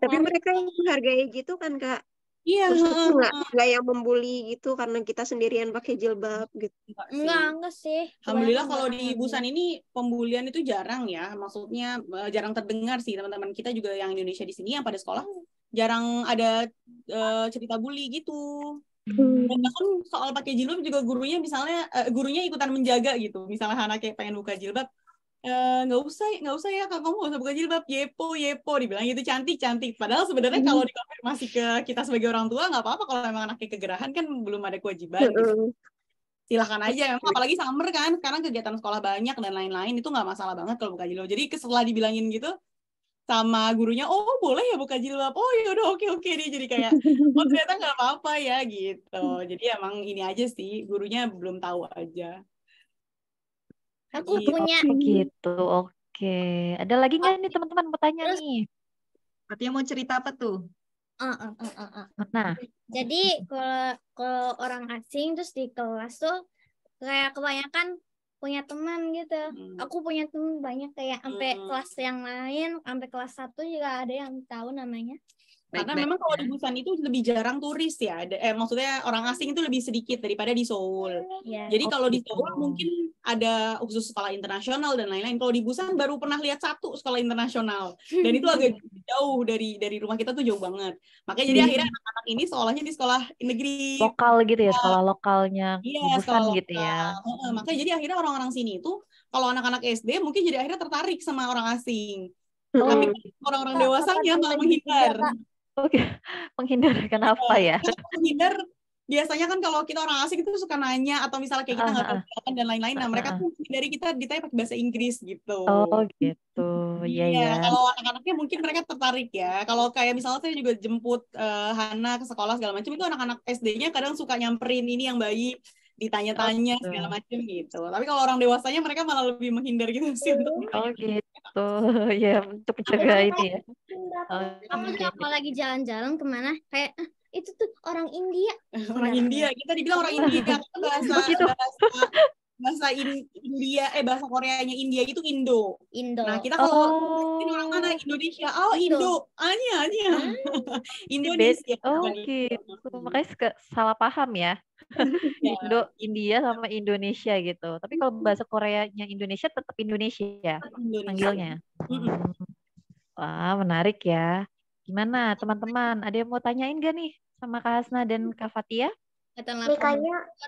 Tapi mereka yang menghargai gitu kan, Kak? Iya. Maksudnya nggak yang membuli gitu karena kita sendirian pakai jilbab gitu. Enggak sih. Alhamdulillah Kebanyakan kalau enggak di ada. Busan ini pembulian itu jarang ya. Maksudnya jarang terdengar sih teman-teman kita juga yang Indonesia di sini yang pada sekolah jarang ada cerita bully gitu. Dan bahkan soal pakai jilbab juga gurunya misalnya gurunya ikutan menjaga gitu. Misalnya Hana kayak pengen buka jilbab, nggak usah ya kak, kamu nggak usah buka jilbab, yepo dibilang gitu, cantik. Padahal sebenarnya kalau dikonfirmasi ke kita sebagai orang tua nggak apa-apa, kalau memang anaknya kegerahan kan belum ada kewajiban gitu. Silahkan aja, memang apalagi summer kan, sekarang kegiatan sekolah banyak dan lain-lain, itu nggak masalah banget kalau buka jilbab. Jadi setelah dibilangin gitu sama gurunya, oh boleh ya buka jilbab, oh ya udah oke dia jadi kayak, oh ternyata nggak apa-apa ya gitu. Jadi emang ini aja sih, gurunya belum tahu aja. Aku Gitu. punya Gitu. Oke. Ada lagi nggak nih teman-teman mau tanya nih? Katanya mau cerita apa tuh? Nah, jadi kalau orang asing terus di kelas tuh kayak kebanyakan punya teman gitu. Aku punya teman banyak kayak sampai kelas yang lain, sampai kelas 1 juga ada yang tahu namanya. Karena memang kalau di Busan itu lebih jarang turis ya. Maksudnya orang asing itu lebih sedikit daripada di Seoul. Ya. Jadi kalau di Seoul mungkin ada khusus sekolah internasional dan lain-lain. Kalau di Busan baru pernah lihat 1 sekolah internasional. Dan itu agak jauh dari rumah kita tuh jauh banget. Makanya jadi akhirnya anak-anak ini sekolahnya di sekolah negeri. Lokal gitu ya, sekolah lokalnya di Iya, Busan sekolah gitu ya. Makanya jadi akhirnya orang-orang sini itu kalau anak-anak SD mungkin jadi akhirnya tertarik sama orang asing. Tapi orang-orang dewasanya malah menghindar. Oke, menghindar kenapa ya? Menghindar biasanya kan kalau kita orang asing itu suka nanya atau misalnya kayak kita nggak tahu jalan dan lain-lain. Nah mereka tuh dari kita ditanya pakai bahasa Inggris gitu. Oh gitu, iya ya. Kalau anak-anaknya mungkin mereka tertarik ya. Kalau kayak misalnya saya juga jemput Hana ke sekolah segala macam, itu anak-anak SD-nya kadang suka nyamperin ini yang bayi, ditanya-tanya segala macam gitu. Tapi kalau orang dewasanya mereka malah lebih menghindar gitu sih untuk gitu, ya untuk mencegah ini ya. Aku juga kalau lagi jalan-jalan kemana kayak itu tuh orang India. Orang India, kita dibilang orang India, bahasa India, bahasa Koreanya India itu Indo. Nah kita kalau orang mana Indonesia, Indo, Anya. Indonesia. Oh gitu, makanya salah paham ya. India sama Indonesia gitu. Tapi kalau bahasa Koreanya Indonesia tetap Indonesia panggilnya. Wah, menarik ya. Gimana teman-teman? Ada yang mau tanyain gak nih sama Kak Hasna dan Kak Fatia?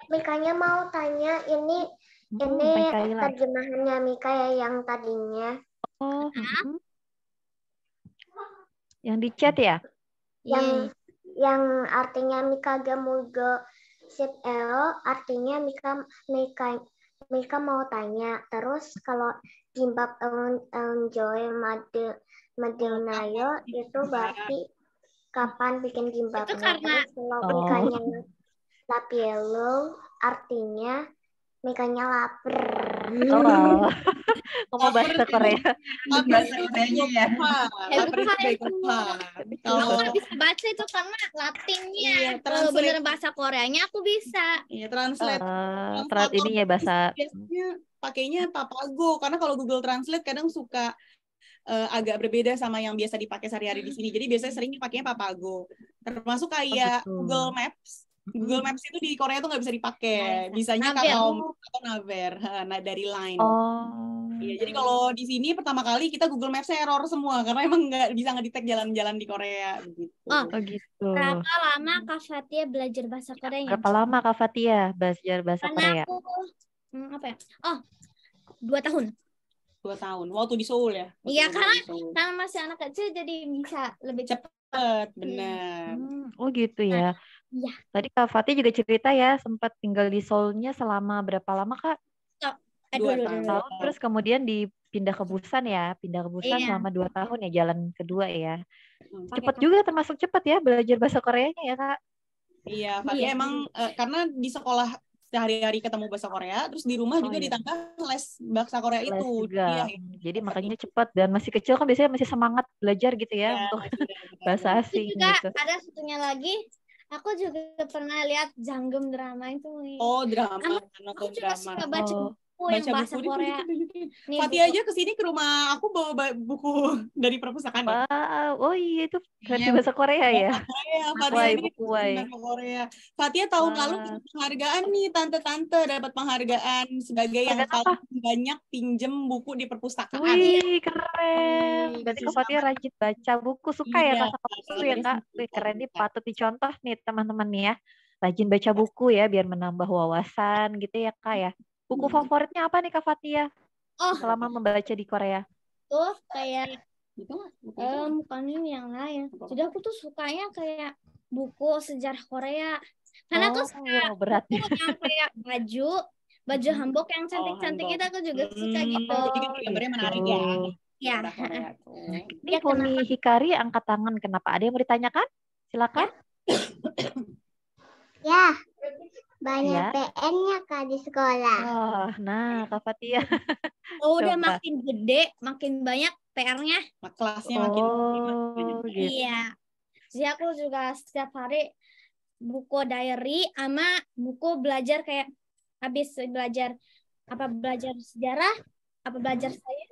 Mikanya mau tanya ini terjemahannya Mika ya yang tadinya. Oh, yang di chat ya? Yang artinya Mika gamugo sit elo, artinya Mika mau tanya. Terus kalau kimbap enjoy Madilnayo itu berarti kapan bikin Itu kimbapnya? karena Terus kalau Oh, Mikanya Lapielo artinya Mikanya lapar. oh, ngomong Lapar bahasa itu Korea. lapar Bahasa itu Koreanya ya. lapar itu begopar. aku Kalau nggak bisa baca itu karena Latinnya. iya Kalau bener translate bahasa Koreanya aku bisa. iya translate Perat translator ini ya bagus bahasa. biasanya pakainya Papago karena kalau Google Translate kadang suka agak berbeda sama yang biasa dipakai sehari-hari di sini. Jadi biasanya seringnya pakainya Papago. Termasuk Oh kayak gitu. Google Maps. Google Maps itu di Korea tuh nggak bisa dipakai. Bisanya Naver. atau Naver, nah dari Line. Oh, Iya, jadi kalau di sini pertama kali kita Google Maps error semua karena emang nggak bisa ngedetect jalan-jalan di Korea begitu. Oh, oh gitu. berapa lama Kak Fatia belajar bahasa Koreanya? Berapa lama Kak Fatia belajar bahasa Karena Korea? aku apa ya? Oh, 2 tahun. 2 tahun. Waktu di Seoul ya. Waktu Iya, belajar di Seoul. karena masih anak kecil jadi bisa lebih cepat. Cepet, benar. Oh gitu ya. Iya. Tadi Kak Fatih juga cerita ya sempat tinggal di Seoul-nya selama berapa lama Kak? 2 2 tahun. tahun. Terus kemudian dipindah ke Busan ya. Pindah ke Busan Iya. selama 2 tahun ya, jalan kedua ya. Hmm. Cepat juga, termasuk cepat ya belajar bahasa Koreanya ya Kak. Iya, Fatia emang karena di sekolah sehari-hari ketemu bahasa Korea, terus di rumah juga iya. ditambah les bahasa Korea Les itu. juga. Iya, Jadi makanya cepat, dan masih kecil kan biasanya masih semangat belajar gitu ya untuk bahasa Itu asing juga gitu. ada satunya lagi. Aku juga pernah lihat Janggem drama itu. Oh, drama, Aku nonton juga drama. suka baca Oh. buku yang Baca bahasa buku Korea. tunjukin. Nih, Fatia buku. aja kesini ke rumah aku bawa buku dari perpustakaan ya. Wow, oh iya itu versi Iya. bahasa Korea ya. Korea, Fatia Bukuai, ini bukuai. bahasa Korea. Fatia tahun lalu dapat penghargaan nih, tante-tante dapat penghargaan sebagai yang Penghargaan paling banyak pinjem buku di perpustakaan. Wih, keren. Berarti Kak Fatia rajin baca buku, suka ya Iya, Kak sama buku ya dari Kak. situ. Wih, keren nih, patut dicontoh nih teman-teman nih ya. Rajin baca buku ya biar menambah wawasan gitu ya Kak ya. Buku favoritnya apa nih Kak Fatia Oh, selama membaca di Korea? tuh kayak Gitu lah. bukan ini yang lain. Jadi aku tuh sukanya kayak buku sejarah Korea. Karena aku suka wow, berat buku yang kayak baju hanbok yang cantik-cantik hanbok. itu aku juga suka gitu. Jadi kan gambarnya menarik ya. Ya. Sejarah Korea tuh. Ini Ya, Funi Hikari angkat tangan. Kenapa? Ada yang mau ditanyakan? Silakan. Ya, banyak Ya. PN-nya Kak di sekolah. Oh, nah Kak Fatia. Oh, udah Coba. makin gede, makin banyak PR-nya. Kelasnya makin Oh, gitu. Iya. Jadi aku juga setiap hari buku diary sama buku belajar kayak habis belajar sejarah, apa belajar sains,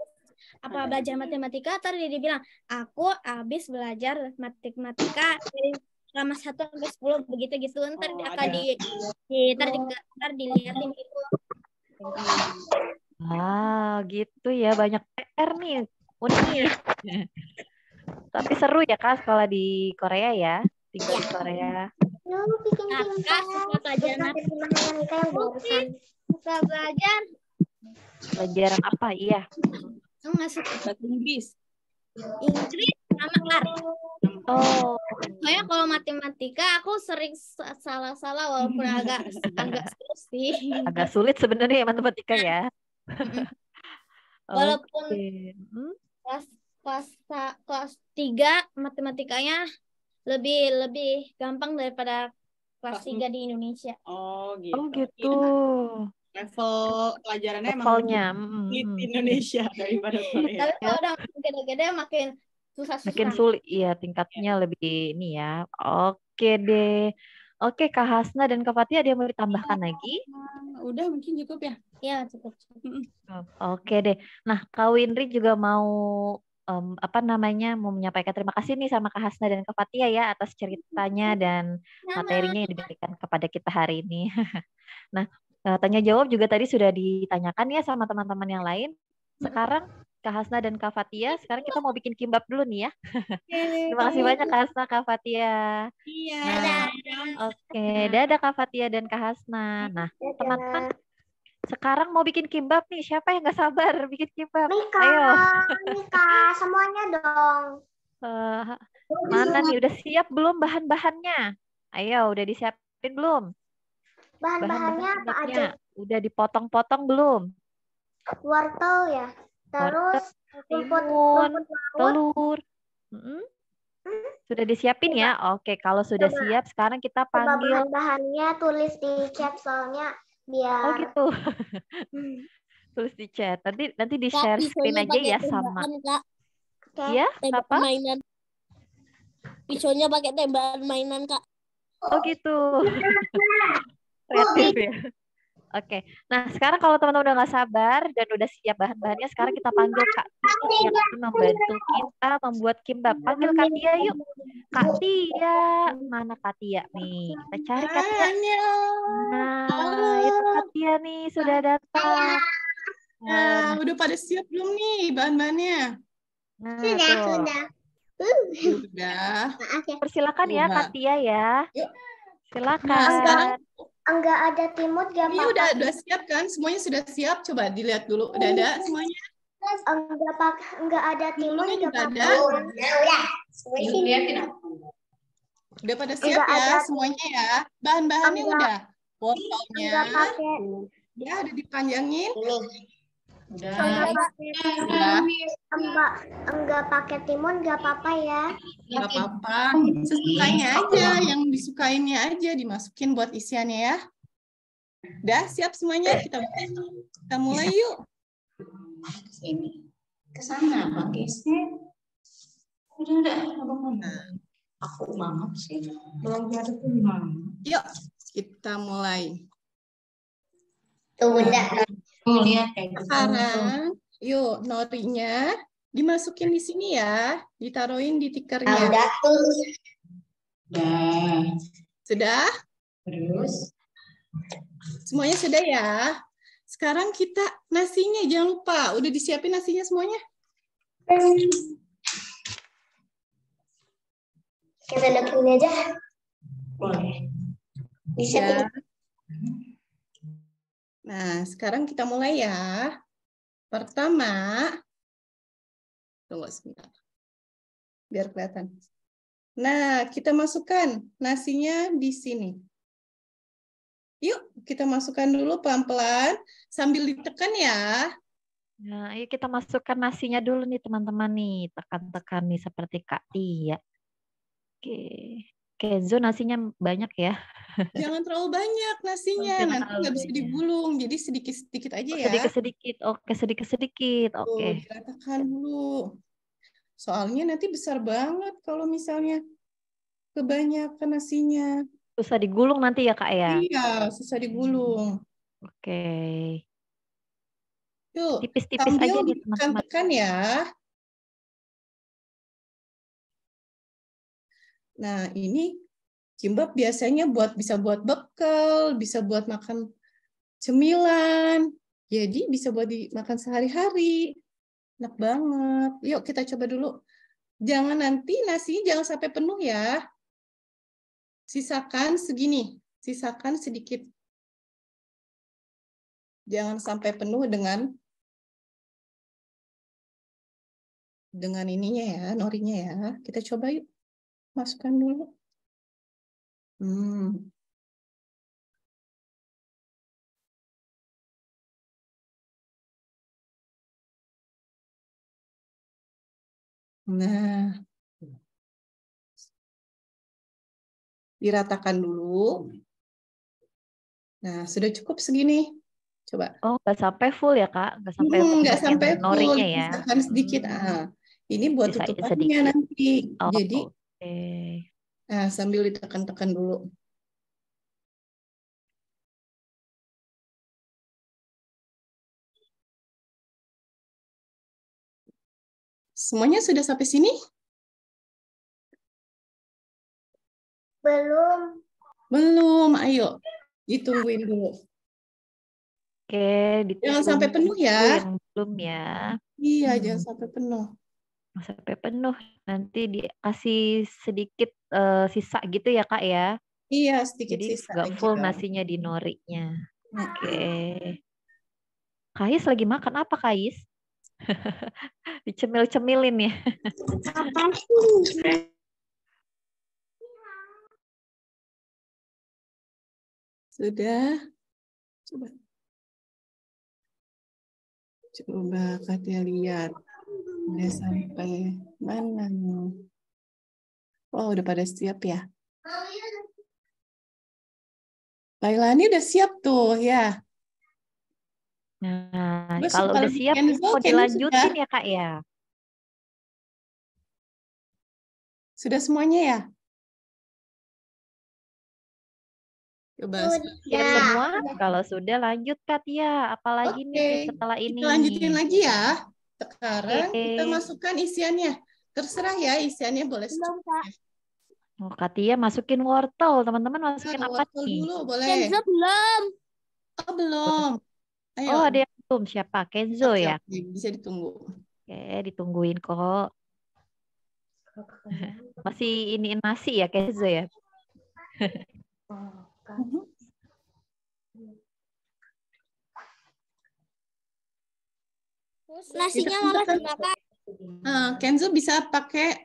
apa belajar matematika, tadi dia bilang, aku habis belajar matematika dari selama 1 sampai 10 begitu gitu. Ntar akan ntar dilihatin gitu. Wow, gitu ya. Banyak PR nih. Unik. Tapi seru ya Kak sekolah di Korea ya. Tinggal di Korea. Yuk, bikin Kak, suka pelajaran apa? Suka belajar. Pelajaran apa? Iya. Aku nggak suka bahasa Inggris. Inggris sama art. Oh, Soalnya kalau matematika aku sering salah-salah walaupun agak sulit sih. agak sulit sebenarnya ya matematika ya. Walaupun Oke. kelas 3 matematikanya lebih gampang daripada kelas 3 di Indonesia. Oh gitu. Oh gitu. Level pelajarannya Levelnya. emang di Indonesia daripada Korea. Tapi kalau udah makin gede-gede makin susah-susah. Makin sulit, iya tingkatnya lebih ini ya. Oke deh. Oke Kak Hasna dan Kak Fatia ada yang mau ditambahkan lagi? Udah mungkin cukup ya. Ya cukup. Oke deh. Nah Kak Winri juga mau mau menyampaikan terima kasih nih sama Kak Hasna dan Kak Fatia ya atas ceritanya dan materinya yang diberikan kepada kita hari ini. Nah, tanya jawab juga tadi sudah ditanyakan ya sama teman-teman yang lain. Sekarang Kak Hasna dan Kak Fatia, sekarang kita mau bikin kimbap dulu nih ya. Terima kasih banyak Kak Hasna, Kak Fatia. Iya. Nah, oke, dadah Kak Fatia dan Kak Hasna. Nah, teman-teman, sekarang mau bikin kimbap nih. Siapa yang nggak sabar bikin kimbap? Ayo. Mika, semuanya dong. Mana nih? Udah siap belum bahan-bahannya? Ayo, udah disiapin belum? Bahan-bahannya apa aja? Udah dipotong-potong belum? Wortel ya. Terus Wortel, rumput timun, laut. telur. Sudah disiapin ya? Oke, kalau sudah Coba. siap, sekarang kita Coba panggil. bahan-bahannya tulis di chat soalnya biar. Oh gitu. Tulis di chat. Nanti di Kak, share screen pisaunya aja pakai ya sama. tembakan, Kak. Oke. Iya, Tembakan apa? mainan. Pisaunya pakai tembakan mainan, Kak. Oh gitu. Kreatif ya. Oke. Nah, sekarang kalau teman-teman udah nggak sabar dan udah siap bahan-bahannya, sekarang kita panggil Kak Tia yang akan membantu kita membuat kimbap. Panggil Kak Tia yuk. Kak Tia. Mana Kak Tia nih? Kita cari Kak Tia. Nah, itu Kak Tia nih sudah datang. Nah, udah pada siap belum nih bahan-bahannya? Nah, Sudah. Sudah. Persilakan ya Coba. Kak Tia ya. Yuk. Silakan. Nah, sekarang Enggak ada timun gak ini apa-apa. udah siap kan? Semuanya sudah siap. Coba dilihat dulu. Udah ada semuanya? Enggak ada timun Timunnya gak juga apa-apa. ada. Lihatin. Udah pada siap Enggak ya ada. semuanya ya? Bahan-bahannya Enggak. udah. Wortelnya Enggak pakai. ya udah dipanjangin. Enggak pakai timun gak apa-apa ya. Gak apa-apa. Sesukanya aja. Yang disukainnya aja dimasukin buat isiannya ya. Udah siap semuanya? Kita mulai yuk. Sini. Ke sana, Bang Gesek. Udah, Abang. Aku mama sih. Belum ada tuh mama. Yuk, kita mulai. Tuh, Bunda. Lihat kayak gitu. Sekarang, yuk norinya dimasukin di sini ya. Ditaruhin di tikernya. Udah tuh. Sudah? Terus? Semuanya sudah ya? Sekarang kita nasinya jangan lupa. Udah disiapin nasinya semuanya? Kita dapurnya aja. Boleh. Bisa Ya. Nah, sekarang kita mulai ya. Pertama, tunggu sebentar. Biar kelihatan. Nah, kita masukkan nasinya di sini. Yuk, kita masukkan dulu pelan-pelan sambil ditekan ya. Nah, ayo kita masukkan nasinya dulu nih teman-teman nih. Tekan-tekan nih seperti Kak Tia. Oke. Kenzo nasinya banyak ya. Jangan terlalu banyak nasinya, Jangan nanti terlalu nggak bisa banyak. digulung. Jadi sedikit-sedikit aja ya. Sedikit-sedikit. Oke, sedikit-sedikit. Tuh, Oke. diratakan dulu. Soalnya nanti besar banget kalau misalnya kebanyakan nasinya. Susah digulung nanti ya, Kak ya. Iya, susah digulung. Oke. Yuk, Tipis-tipis aja sambil nih teman-teman. ditekan ya. Nah, ini kimbap biasanya bisa buat bekal, bisa buat makan cemilan. Jadi bisa buat dimakan sehari-hari. Enak banget. Yuk kita coba dulu. Jangan nanti nasinya jangan sampai penuh ya. Sisakan segini. Sisakan sedikit. Jangan sampai penuh dengan ininya ya, norinya ya. Kita coba yuk. Masukkan dulu. Nah, diratakan dulu. Nah, sudah cukup segini. Coba. Oh, nggak sampai full ya, Kak? Nggak sampai Nggak bagian sampai full, norinya ya? sisakan sedikit. Ini buat Sisain tutupannya sedikit. nanti. Oh, Jadi, oke. nah, sambil ditekan-tekan dulu. Semuanya sudah sampai sini? Belum. Belum, ayo. Ditungguin dulu. Oke, Jangan sampai penuh ya. yang belum ya. Iya, jangan sampai penuh. Sampai penuh. Nanti dikasih sedikit sisa gitu ya, Kak ya. Iya, sedikit Jadi sisa nggak aja. full nasinya di norinya. Oke. Kais lagi makan apa, Kais? Dicemil-cemilin ya. Apa sih? Sudah. Coba. Coba Katia lihat. Udah sampai mana? Oh, udah pada siap ya? Lailani udah siap tuh ya. Nah, Terus kalau udah siap Kenzo mau sudah? dilanjutin ya Kak ya. Sudah semuanya ya? Coba. Siap semua? Kalau sudah lanjut Katia. Apalagi nih setelah Kita ini? lanjutin lagi ya. Sekarang kita Oke. masukkan isiannya. Terserah ya isiannya boleh secukupnya. Oh, Katia masukin wortel. Teman-teman masukin apa Wortel nih? dulu boleh. Kenzo belum. Oh, belum. Ayo. Oh, ada yang belum. Siapa? Kenzo Oke, ya? oke. Bisa ditunggu. Oke, ditungguin kok. Masih iniin nasi ya Kenzo ya? Nasinya malah dimakan. Kenzo bisa pakai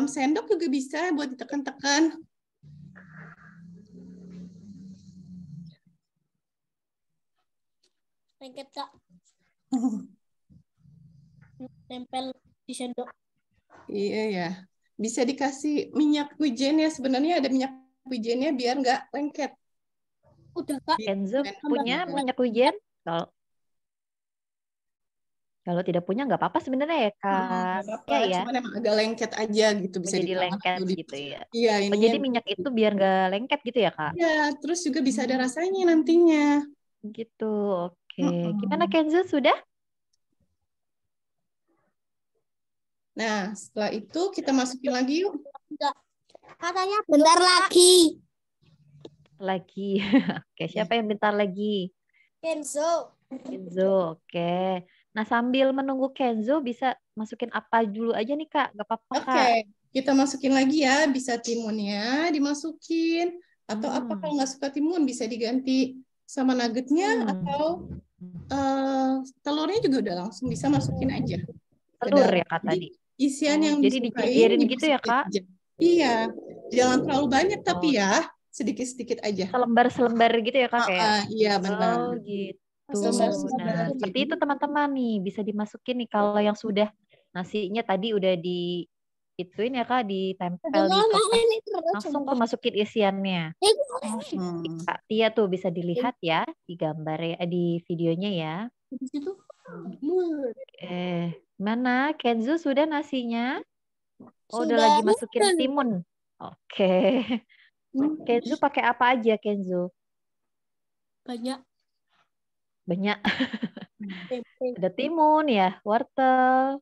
sendok juga bisa buat ditekan-tekan. Lengket Kak. Tempel di sendok. Iya ya. Bisa dikasih minyak wijennya. Sebenarnya ada minyak wijennya biar nggak lengket. Udah Kak. Kenzo punya minyak wijen? Kalau tidak punya nggak apa-apa sebenarnya ya Kak. Nggak apa-apa, Ya. cuman emang agak lengket aja gitu. Bisa Jadi ditambah lengket atau gitu ya. Iya, Oh, ininya. jadi minyak itu biar nggak lengket gitu ya Kak? Iya, terus juga bisa ada rasanya nantinya. Gitu, oke. Gimana Kenzo, sudah? Nah, setelah itu kita masukin lagi yuk. Katanya bentar lagi. Lagi. Oke, siapa yang bentar lagi? Kenzo. Kenzo, oke. Nah, sambil menunggu Kenzo bisa masukin apa dulu aja nih Kak? Gak apa-apa Kak. Oke, kita masukin lagi ya. Bisa timunnya dimasukin. Atau apa kalau nggak suka timun bisa diganti sama nuggetnya. Atau telurnya juga udah langsung bisa masukin aja. Telur ya Kak tadi? Isian yang jadi disukai dijejerin gitu ya Kak? aja. Iya, jangan terlalu banyak tapi ya. Sedikit-sedikit aja. Selembar-selembar gitu ya Kak? Iya, benar. Oh gitu. Selembar-selembar Nah, aja. seperti itu teman-teman nih. Bisa dimasukin nih kalau yang sudah nasinya tadi udah di ituin ya Kak, ditempel di kertas. Langsung tuh masukin isiannya. Kak Tia tuh bisa dilihat ya di gambar ya, di videonya ya. Mana Kenzo sudah nasinya? Oh, udah lagi masukin timun. Oke. Kenzo pakai apa aja Kenzo? Banyak. Ada timun ya, wortel.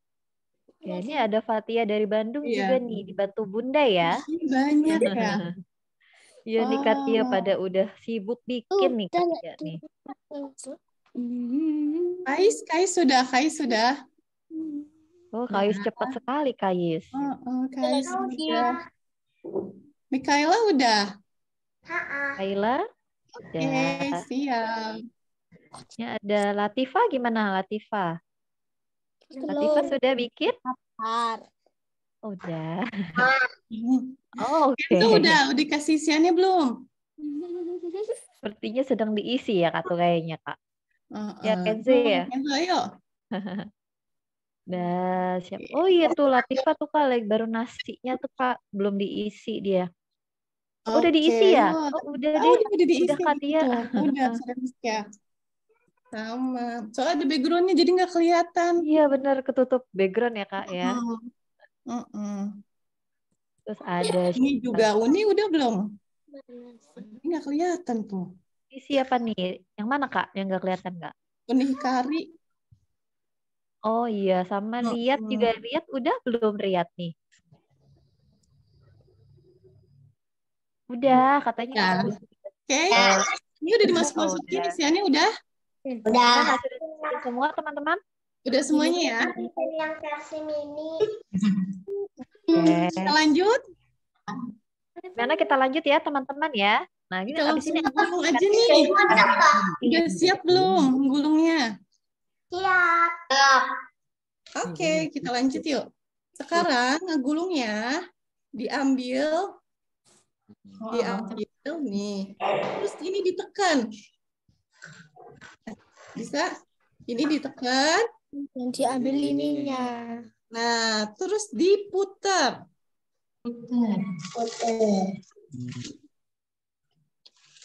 Oke, ini ada Fatia dari Bandung juga nih, dibantu Bunda ya. Banyak ya. Iya nih Katia pada udah sibuk bikin nih Katia nih. Kais sudah. Oh, Kais cepat sekali Kais. Kais sudah. Mikaela udah. Kaila? Oke, siap. Ini ada Latifa, gimana Latifa? Latifa sudah bikin? Udah. Oh, oke. Itu udah dikasih isiannya belum? Sepertinya sedang diisi ya Kak tuh kayaknya Kak. Ya Kenzo ya. Kenzo ayo. Nah, siap. Oh iya tuh Latifa tuh Kak baru nasinya tuh Kak belum diisi dia. Oh, udah diisi ya? Oh, udah deh. Udah diisi. Udah Katia. Udah ya. Sama. Soalnya ada backgroundnya jadi nggak kelihatan. Iya benar, ketutup background ya Kak ya. Terus ada ini juga Uni udah belum? Ini nggak kelihatan tuh. Ini siapa nih? Yang mana Kak? Yang nggak kelihatan nggak? Uni Hikari. Oh iya, sama Riyad juga. Riyad udah belum Riyad nih? Udah, katanya. Oke. Ini udah dimasukin isiannya udah? Udah. Sudah semua teman-teman? Udah semuanya ya? Yang versi mini. Kita lanjut. Mana kita lanjut ya teman-teman ya. Nah, ini abis ini langsung aja nih. Udah siap belum gulungnya? Siap. Oke, kita lanjut yuk. Sekarang gulungnya diambil nih. Terus ini ditekan. Bisa? Ini ditekan. Yang diambil ininya. Nah, terus diputar.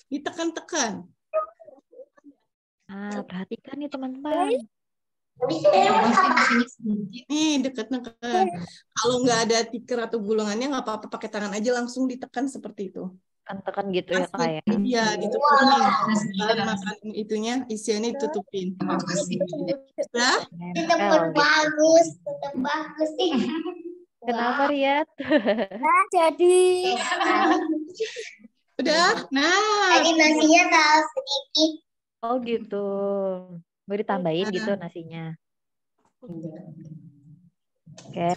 Ditekan-tekan. Nah, perhatikan nih teman-teman. Nih, dekat-dekat. Kalau nggak ada tikar atau gulungannya, nggak apa-apa, pakai tangan aja langsung ditekan seperti itu. Tekan gitu ya Kak ya. Iya, ditutupin. Makan itunya, isiannya ditutupin. Sudah? Tetap bagus sih. Kenapa Riyad? Jadi. Udah? Nah. Tadi nasinya tahu sedikit. Oh gitu. Mau ditambahin gitu nasinya. Oke.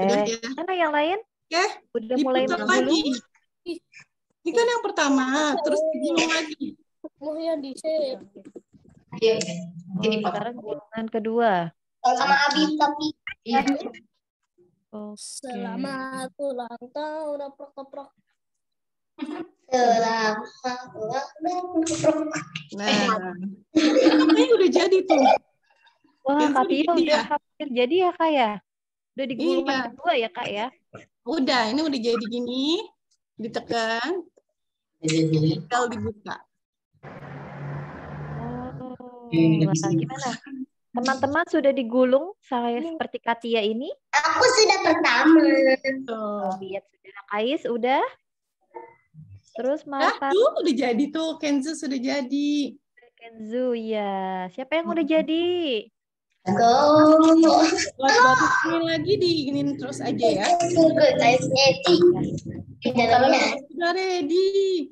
Sudah ya? Mana yang lain? Oke. Udah mulai Diputar menggulung? lagi. Ini kan yang pertama, terus digulung lagi. Mau yang di sini. Oh, sekarang gulungan kedua. Sama Abi tapi. Oke. Selamat ulang tahun, prok. Selamat ulang tahun. Nah, ini udah jadi tuh. Wah, Kenzo Katia udah jadi udah ya? hampir jadi ya Kak ya? Udah di gulungan Iya. kedua ya Kak ya? Udah, ini udah jadi gini. Ditekan. Tinggal dibuka. Wah, gimana? Teman-teman sudah digulung saya seperti Katia ini? Aku sudah pertama. Oh, lihat sudah. Kais udah? Terus Nah, Marta tuh udah jadi tuh. Kenzo sudah jadi. Kenzo ya. Siapa yang udah jadi? Go. Buat batu ini lagi diginin terus aja ya. Sudah ready.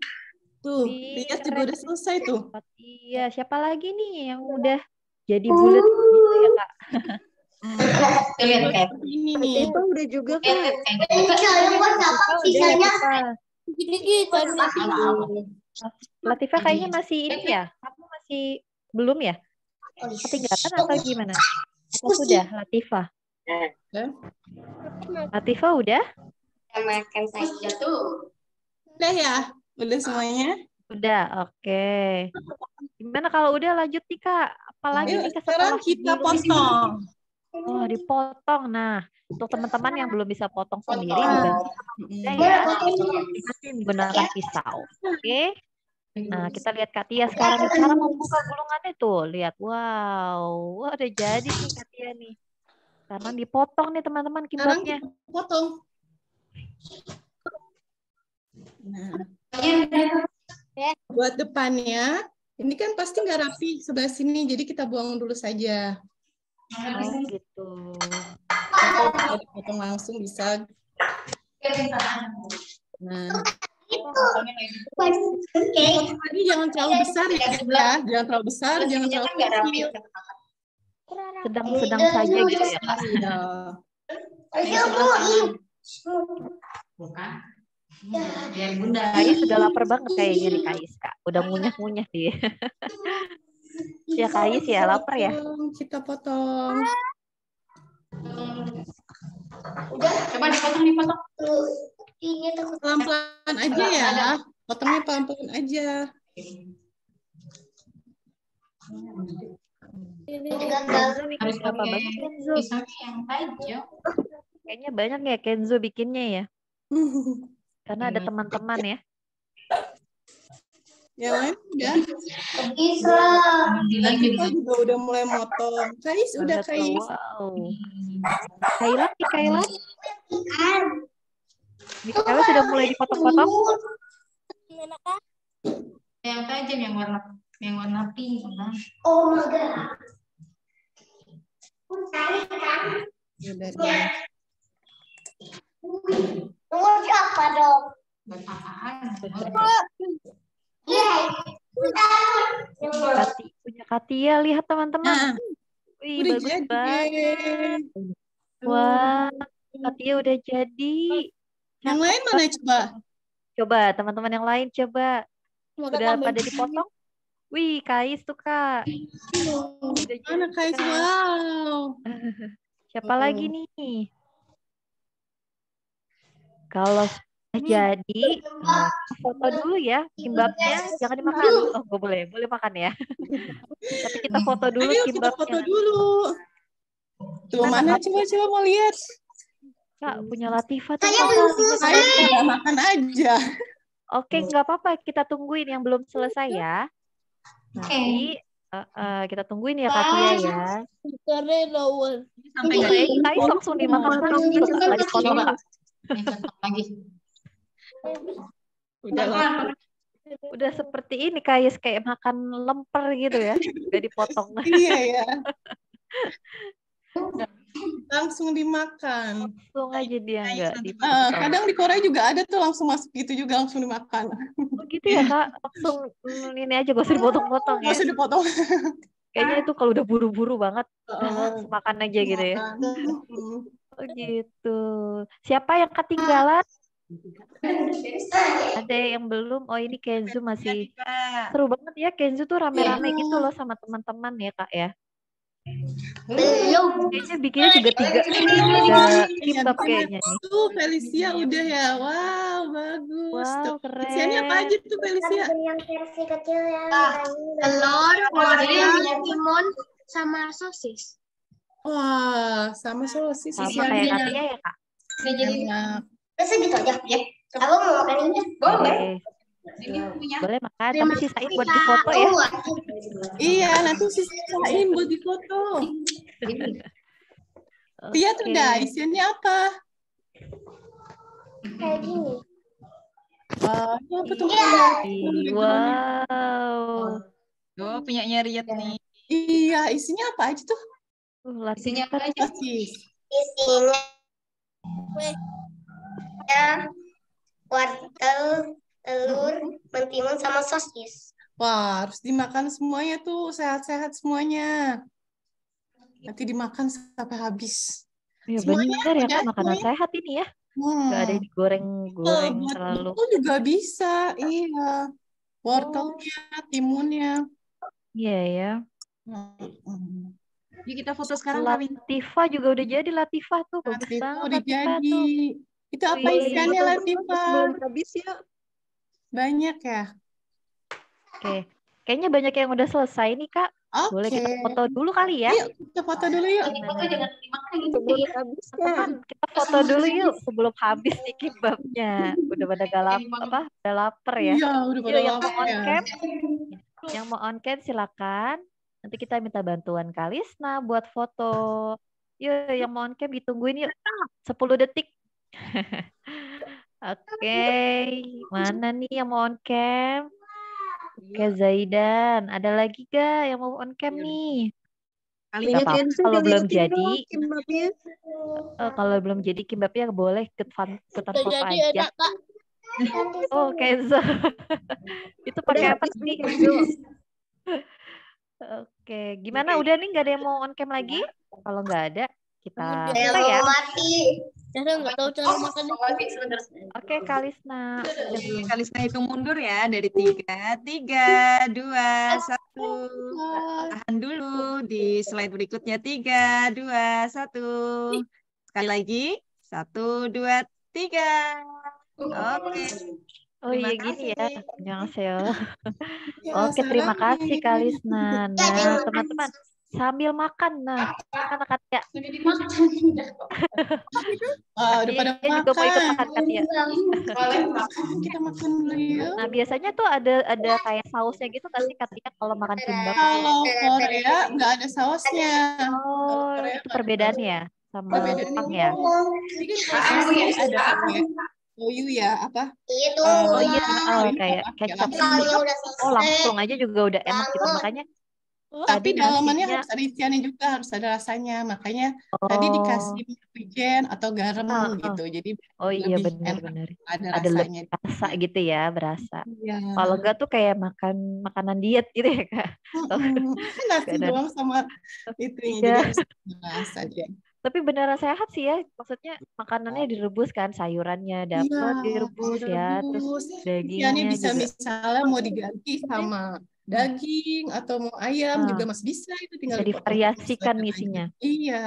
Tuh, lihat juga udah selesai tuh. Iya, siapa lagi nih yang udah jadi bulat gitu ya Kak? Ini nih. Itu udah juga kan. Sisanya. Latifah kayaknya masih ini ya? Kamu masih belum ya? Ketinggalan atau gimana? Atau sudah Latifah? Latifah udah? Makan saja tuh. Udah ya? Udah semuanya? Udah, oke. Gimana kalau udah lanjut nih Kak? Apalagi Ayo, nih Kak sekarang setelah kita digulung? potong. Oh, dipotong. Nah, untuk teman-teman yang belum bisa potong sendiri, dibantu sama Bunda ya. Masih menggunakan pisau. Oke. Nah, kita lihat Katia sekarang nih, cara membuka gulungannya tuh. Lihat, wow. Wah, udah jadi nih Katia nih. Karena dipotong nih teman-teman Sekarang kimbapnya. kita potong. Nah, buat depannya, ini kan pasti nggak rapi sebelah sini, jadi kita buang dulu saja. Oh, gitu. Atau bisa dipotong langsung bisa. Nah, potong lagi jangan terlalu besar ya, jangan terlalu besar, jangan terlalu kecil. Sedang-sedang saja gitu ya Kak. Iya. Bukan. Biar Bunda. Kais sudah lapar banget kayaknya nih Kais Kak. Udah ngunyah-ngunyah dia. Ya Kais ya, lapar ya. Kita potong. Udah. Coba dipotong. Pelan-pelan aja ya. Potongnya pelan-pelan aja. Kenzo bikin Harus berapa pakai banyak Kenzo? pisaunya yang tajam. Kayaknya banyak ya Kenzo bikinnya ya. Karena ada teman-teman ya. Yang lain udah. Bisa. Kita juga udah mulai motong. Kais udah Kais. Wow. Kailan nih Kailan. Nih Kailan sudah mulai dipotong-potong. Yang tajam yang warna pink. Oh my god. Udah. Nomor berapa dong? Buat apaan? Iya. Punya Katia, lihat teman-teman. Nah, Wih, udah bagus jadi. banget. Wah, Katia udah jadi. Yang lain mana coba? Coba teman-teman yang lain coba. Udah pada dipotong? Wih, Kais tuh Kak. Udah jadi, Mana Kais? Kak. Wow. Siapa lagi nih? Kalau sudah jadi, foto dulu ya kimbapnya. Jangan dimakan. Oh, boleh makan ya. Tapi kita foto dulu Ayo kita kimbapnya. foto dulu. Tuh mana coba mau lihat. Kak, punya Latifah tuh Saya Kak, belum artinya selesai. keren Kak. Udah makan aja. Oke, nggak apa-apa. Kita tungguin yang belum selesai ya. Oke. Nanti kita tungguin ya Kak Tia ya. Keren lawan. Sampai Ini nggak kayaknya Kais langsung dimakan langsung tuh Kak, nggak dipotong Kak. Ini contoh lagi. Udah lah. Udah seperti ini Kais, kayak makan lemper gitu ya. Nggak dipotong. Iya ya. Langsung dimakan. Langsung aja dia nggak Nah, dipotong. kadang di Korea juga ada tuh langsung masuk gitu juga langsung dimakan. Oh gitu ya Kak, langsung ini aja gak usah dipotong-potong ya. Nggak usah dipotong. Kayaknya itu kalau udah buru-buru banget, langsung makan aja gitu ya. Makan. Oh gitu. Siapa yang ketinggalan? Ada yang belum? Oh ini Kenzo masih seru banget ya. Kenzo tuh rame-rame gitu loh sama teman-teman ya Kak ya. Belum. Kayaknya bikinnya juga 3 kimbab kayaknya nih. Tuh Felicia udah ya. Wow, bagus. Wow, Tuh. Isiannya apa keren. aja tuh Felicia? Kan yang versi kecil yang Telur, wortel, timun, sama sosis. Wah, sama sosis Sama isiannya. kayak Katia ya Kak. udah jadi. Enak. Masa gitu aja? Ya. Abang mau makan ini? Boleh. Oke, Ini punya. boleh makan. Tapi sisain buat difoto ya. Iya, nanti sisain buat difoto. Tia tuh Oke. dah, isiannya apa? Kayak gini. Wah, ini apa tuh? Wow. Tuh punyanya Riyad nih. Iya, isinya apa aja tuh? Isinya Latifah apa aja? Sosis. Isinya wortel, telur, mentimun, sama sosis. Wah, harus dimakan semuanya tuh, sehat-sehat semuanya. Nanti dimakan sampai habis. Ya Semuanya benar ya udah Kak, makanan nih. sehat ini ya. Nggak ada Hmm. digoreng-goreng Buat terlalu. buku juga bisa, iya. Wortelnya, timunnya. Iya ya. Hmm. Yuk kita foto sekarang Kak Winta. Latifah juga udah jadi. Latifah tuh bagus Latifah banget udah Latifah jadi. tuh. Itu apa Wih. isiannya Latifah? Belum habis ya. Banyak ya? Oke. Kayaknya banyak yang udah selesai nih Kak. Boleh kita Oke. foto dulu kali ya. Yuk, kita foto dulu yuk. Foto jangan dimakan gitu. Sebelum habisnya. Teman, kita foto dulu yuk sebelum habis nih kimbabnya. Udah pada udah lapar ya. Iya, udah pada Yuk yang mau lapar on ya. cam, yang mau on cam silakan. Nanti kita minta bantuan Kalisna buat foto. Yuk yang mau on cam ditungguin yuk. 10 detik. Oke, mana nih yang mau on cam? Oke, Zaidan. Ada lagi gak yang mau on cam nih? Gak Punya apa-apa. Kenzo Kalau belum diliatin jadi, dong kimbabnya. kalau belum jadi kimbabnya boleh ikutan Udah foto jadi aja. enak Kak. Oh, Kenzo. Itu pakai apa habis sih? Kenzo. Oke, gimana? Udah nih nggak ada yang mau on cam lagi? Kalau nggak ada, kita Saya buka ya. mau mati. Saya nggak tahu cara makan itu. Oke, Kalisna. Oke, Kalisna hitung mundur ya dari 3, 3, 2, 1. Tahan dulu di slide berikutnya 3, 2, 1. Sekali lagi 1, 2, 3. Oke. Oh iya Terima gini ya. kasih. Annyeonghaseyo. Ya, Oke, terima kasih salam. Kalisna. Nah, teman-teman sambil makan. Nah, anak-anak ya. Sudah dimakan. Wah, udah pada Dia juga mau ikut makan. makan kan ya. Kita makan dulu yuk. Nah, biasanya tuh ada kayak sausnya gitu nggak sih Katia kalau makan kimbab? Kalau Korea nggak ada sausnya. Oh, Korea itu nggak ada perbedaannya sama Jepang ya. Jadi pasti ada pakai soyu ya, apa? Itu. Oh iya, Ini kayak pakai kecap. Kalinya udah selesai. Oh, langsung aja juga udah enak gitu. Makanya Tapi tadi dalamannya nasinya, harus ada isiannya juga, harus ada rasanya. Makanya tadi dikasih wijen atau garam Ah, ah. gitu. Jadi oh iya lebih enak benar-benar. ada Ada rasanya. rasa gitu ya, berasa. Iya. Kalau enggak tuh kayak makan makanan diet gitu ya, Kak. Nasi Nggak ada. doang sama itunya. Iya. Jadi harus ada rasa dia. Tapi beneran sehat sih ya. Maksudnya makanannya direbus kan, sayurannya dapet direbus ya, terus Isiannya dagingnya bisa juga. misalnya mau diganti sama daging atau mau ayam juga masih bisa, itu tinggal Bisa dipotong divariasikan sesuai isinya. dengan- Iya.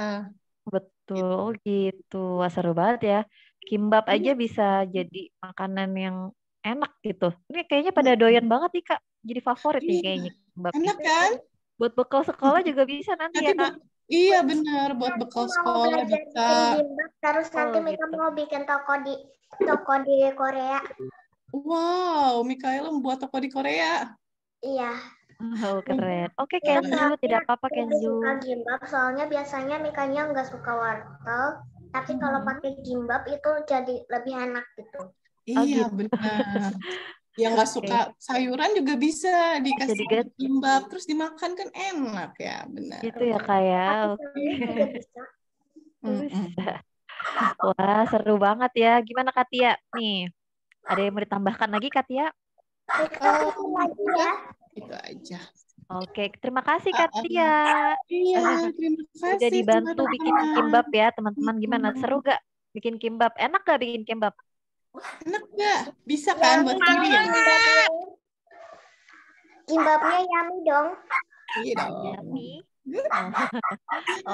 Betul, oh gitu. Wah, seru banget ya. Kimbab aja bisa jadi makanan yang enak gitu. Ini kayaknya pada doyan banget nih, Kak. Jadi favorit nih Iya. kayaknya kimbab. Enak kan? Buat bekal sekolah juga bisa nanti Nanti ya, Kak. Iya benar, buat bekal Mau sekolah belajar bisa. bikin gimbap, terus nanti Oh Mika gitu. mau bikin toko di Korea. Wow, Mikaela membuat toko di Korea. Iya. Oh keren. Oke Mika Kenzo, tidak apa-apa lebih Kenzo. suka gimbap, soalnya biasanya Mikanya nggak suka wortel, tapi kalau pakai gimbap itu jadi lebih enak gitu. Oh Iya gitu. benar. Yang nggak Oke. suka sayuran juga bisa Bisa dikasih diganti. gimbap, terus dimakan kan enak ya, benar. Gitu ya Kak ya. Tapi Oke. sayurnya juga bisa. Bisa. Wah seru banget ya. Gimana Kak Tia? Nih, ada yang mau ditambahkan lagi Kak Tia? Kita bikin lagi ya. Itu aja. Oke, terima kasih Kak Tia. Iya, terima Udah kasih dibantu bikin teman-teman. kimbab ya teman-teman. Gimana? Seru gak bikin kimbab? Enak gak bikin kimbab? Enak nggak? Bisa kan buat kalian? Gimbapnya yummy dong. Iya dong. Yummy.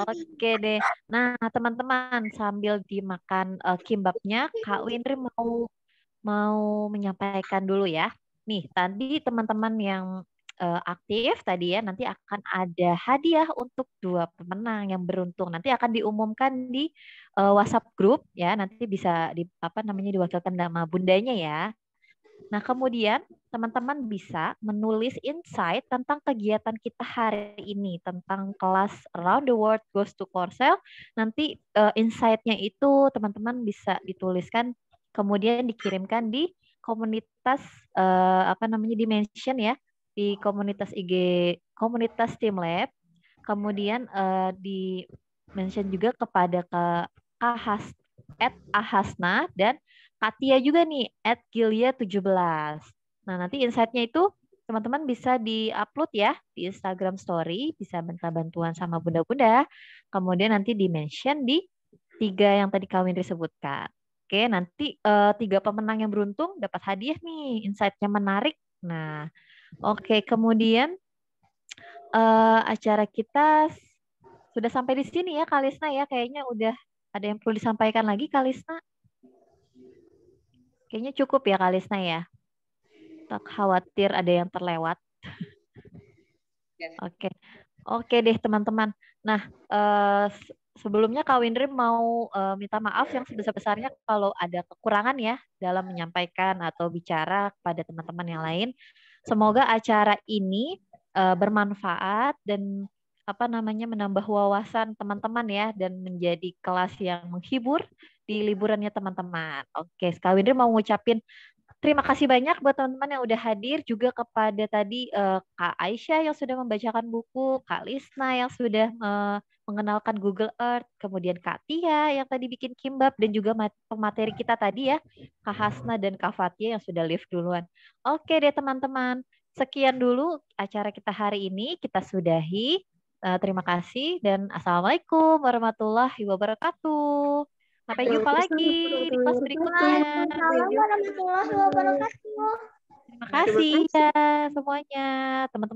Oke deh. Nah, teman-teman, sambil dimakan kimbabnya, Kak Windri mau menyampaikan dulu ya. Nih, tadi teman-teman yang aktif tadi ya, nanti akan ada hadiah untuk 2 pemenang yang beruntung. Nanti akan diumumkan di WhatsApp grup ya. Nanti bisa diwakilkan nama bundanya ya. Nah, kemudian teman-teman bisa menulis insight tentang kegiatan kita hari ini, tentang kelas Around the World Goes to Korsel. Nanti insight-nya itu teman-teman bisa dituliskan, kemudian dikirimkan di komunitas di-mention ya, di komunitas IG, komunitas Team Lab. Kemudian di-mention juga kepada @ahasna dan Katia juga nih, @gilia17. Nah, nanti insight-nya itu teman-teman bisa di-upload ya di Instagram Story, bisa minta bantuan sama bunda-bunda. Kemudian nanti di-mention di 3 yang tadi Kak Windri sebutkan. Oke, nanti 3 pemenang yang beruntung dapat hadiah nih, insight-nya menarik. Nah, oke, kemudian acara kita sudah sampai di sini ya, Kalisna ya. Kayaknya udah ada yang perlu disampaikan lagi, Kalisna. Kayaknya cukup ya Kalisna ya. Tak khawatir ada yang terlewat. Oke. Oke deh teman-teman. Nah, sebelumnya Kak Windri mau minta maaf yang sebesar-besarnya kalau ada kekurangan ya dalam menyampaikan atau bicara kepada teman-teman yang lain. Semoga acara ini bermanfaat dan menambah wawasan teman-teman ya dan menjadi kelas yang menghibur di liburannya teman-teman. Oke, Kak Windri mau ngucapin terima kasih banyak buat teman-teman yang udah hadir, juga kepada tadi Kak Aisyah yang sudah membacakan buku, Kak Lisna yang sudah mengenalkan Google Earth, kemudian Kak Tia yang tadi bikin kimbab, dan juga pemateri kita tadi ya, Kak Hasna dan Kak Fatia yang sudah live duluan. Oke deh teman-teman, sekian dulu acara kita hari ini, kita sudahi. Terima kasih dan Assalamualaikum warahmatullahi wabarakatuh. Sampai jumpa lagi di kelas berikutnya. Waalaikumsalam warahmatullahi wabarakatuh. Terima kasih ya semuanya, teman-teman.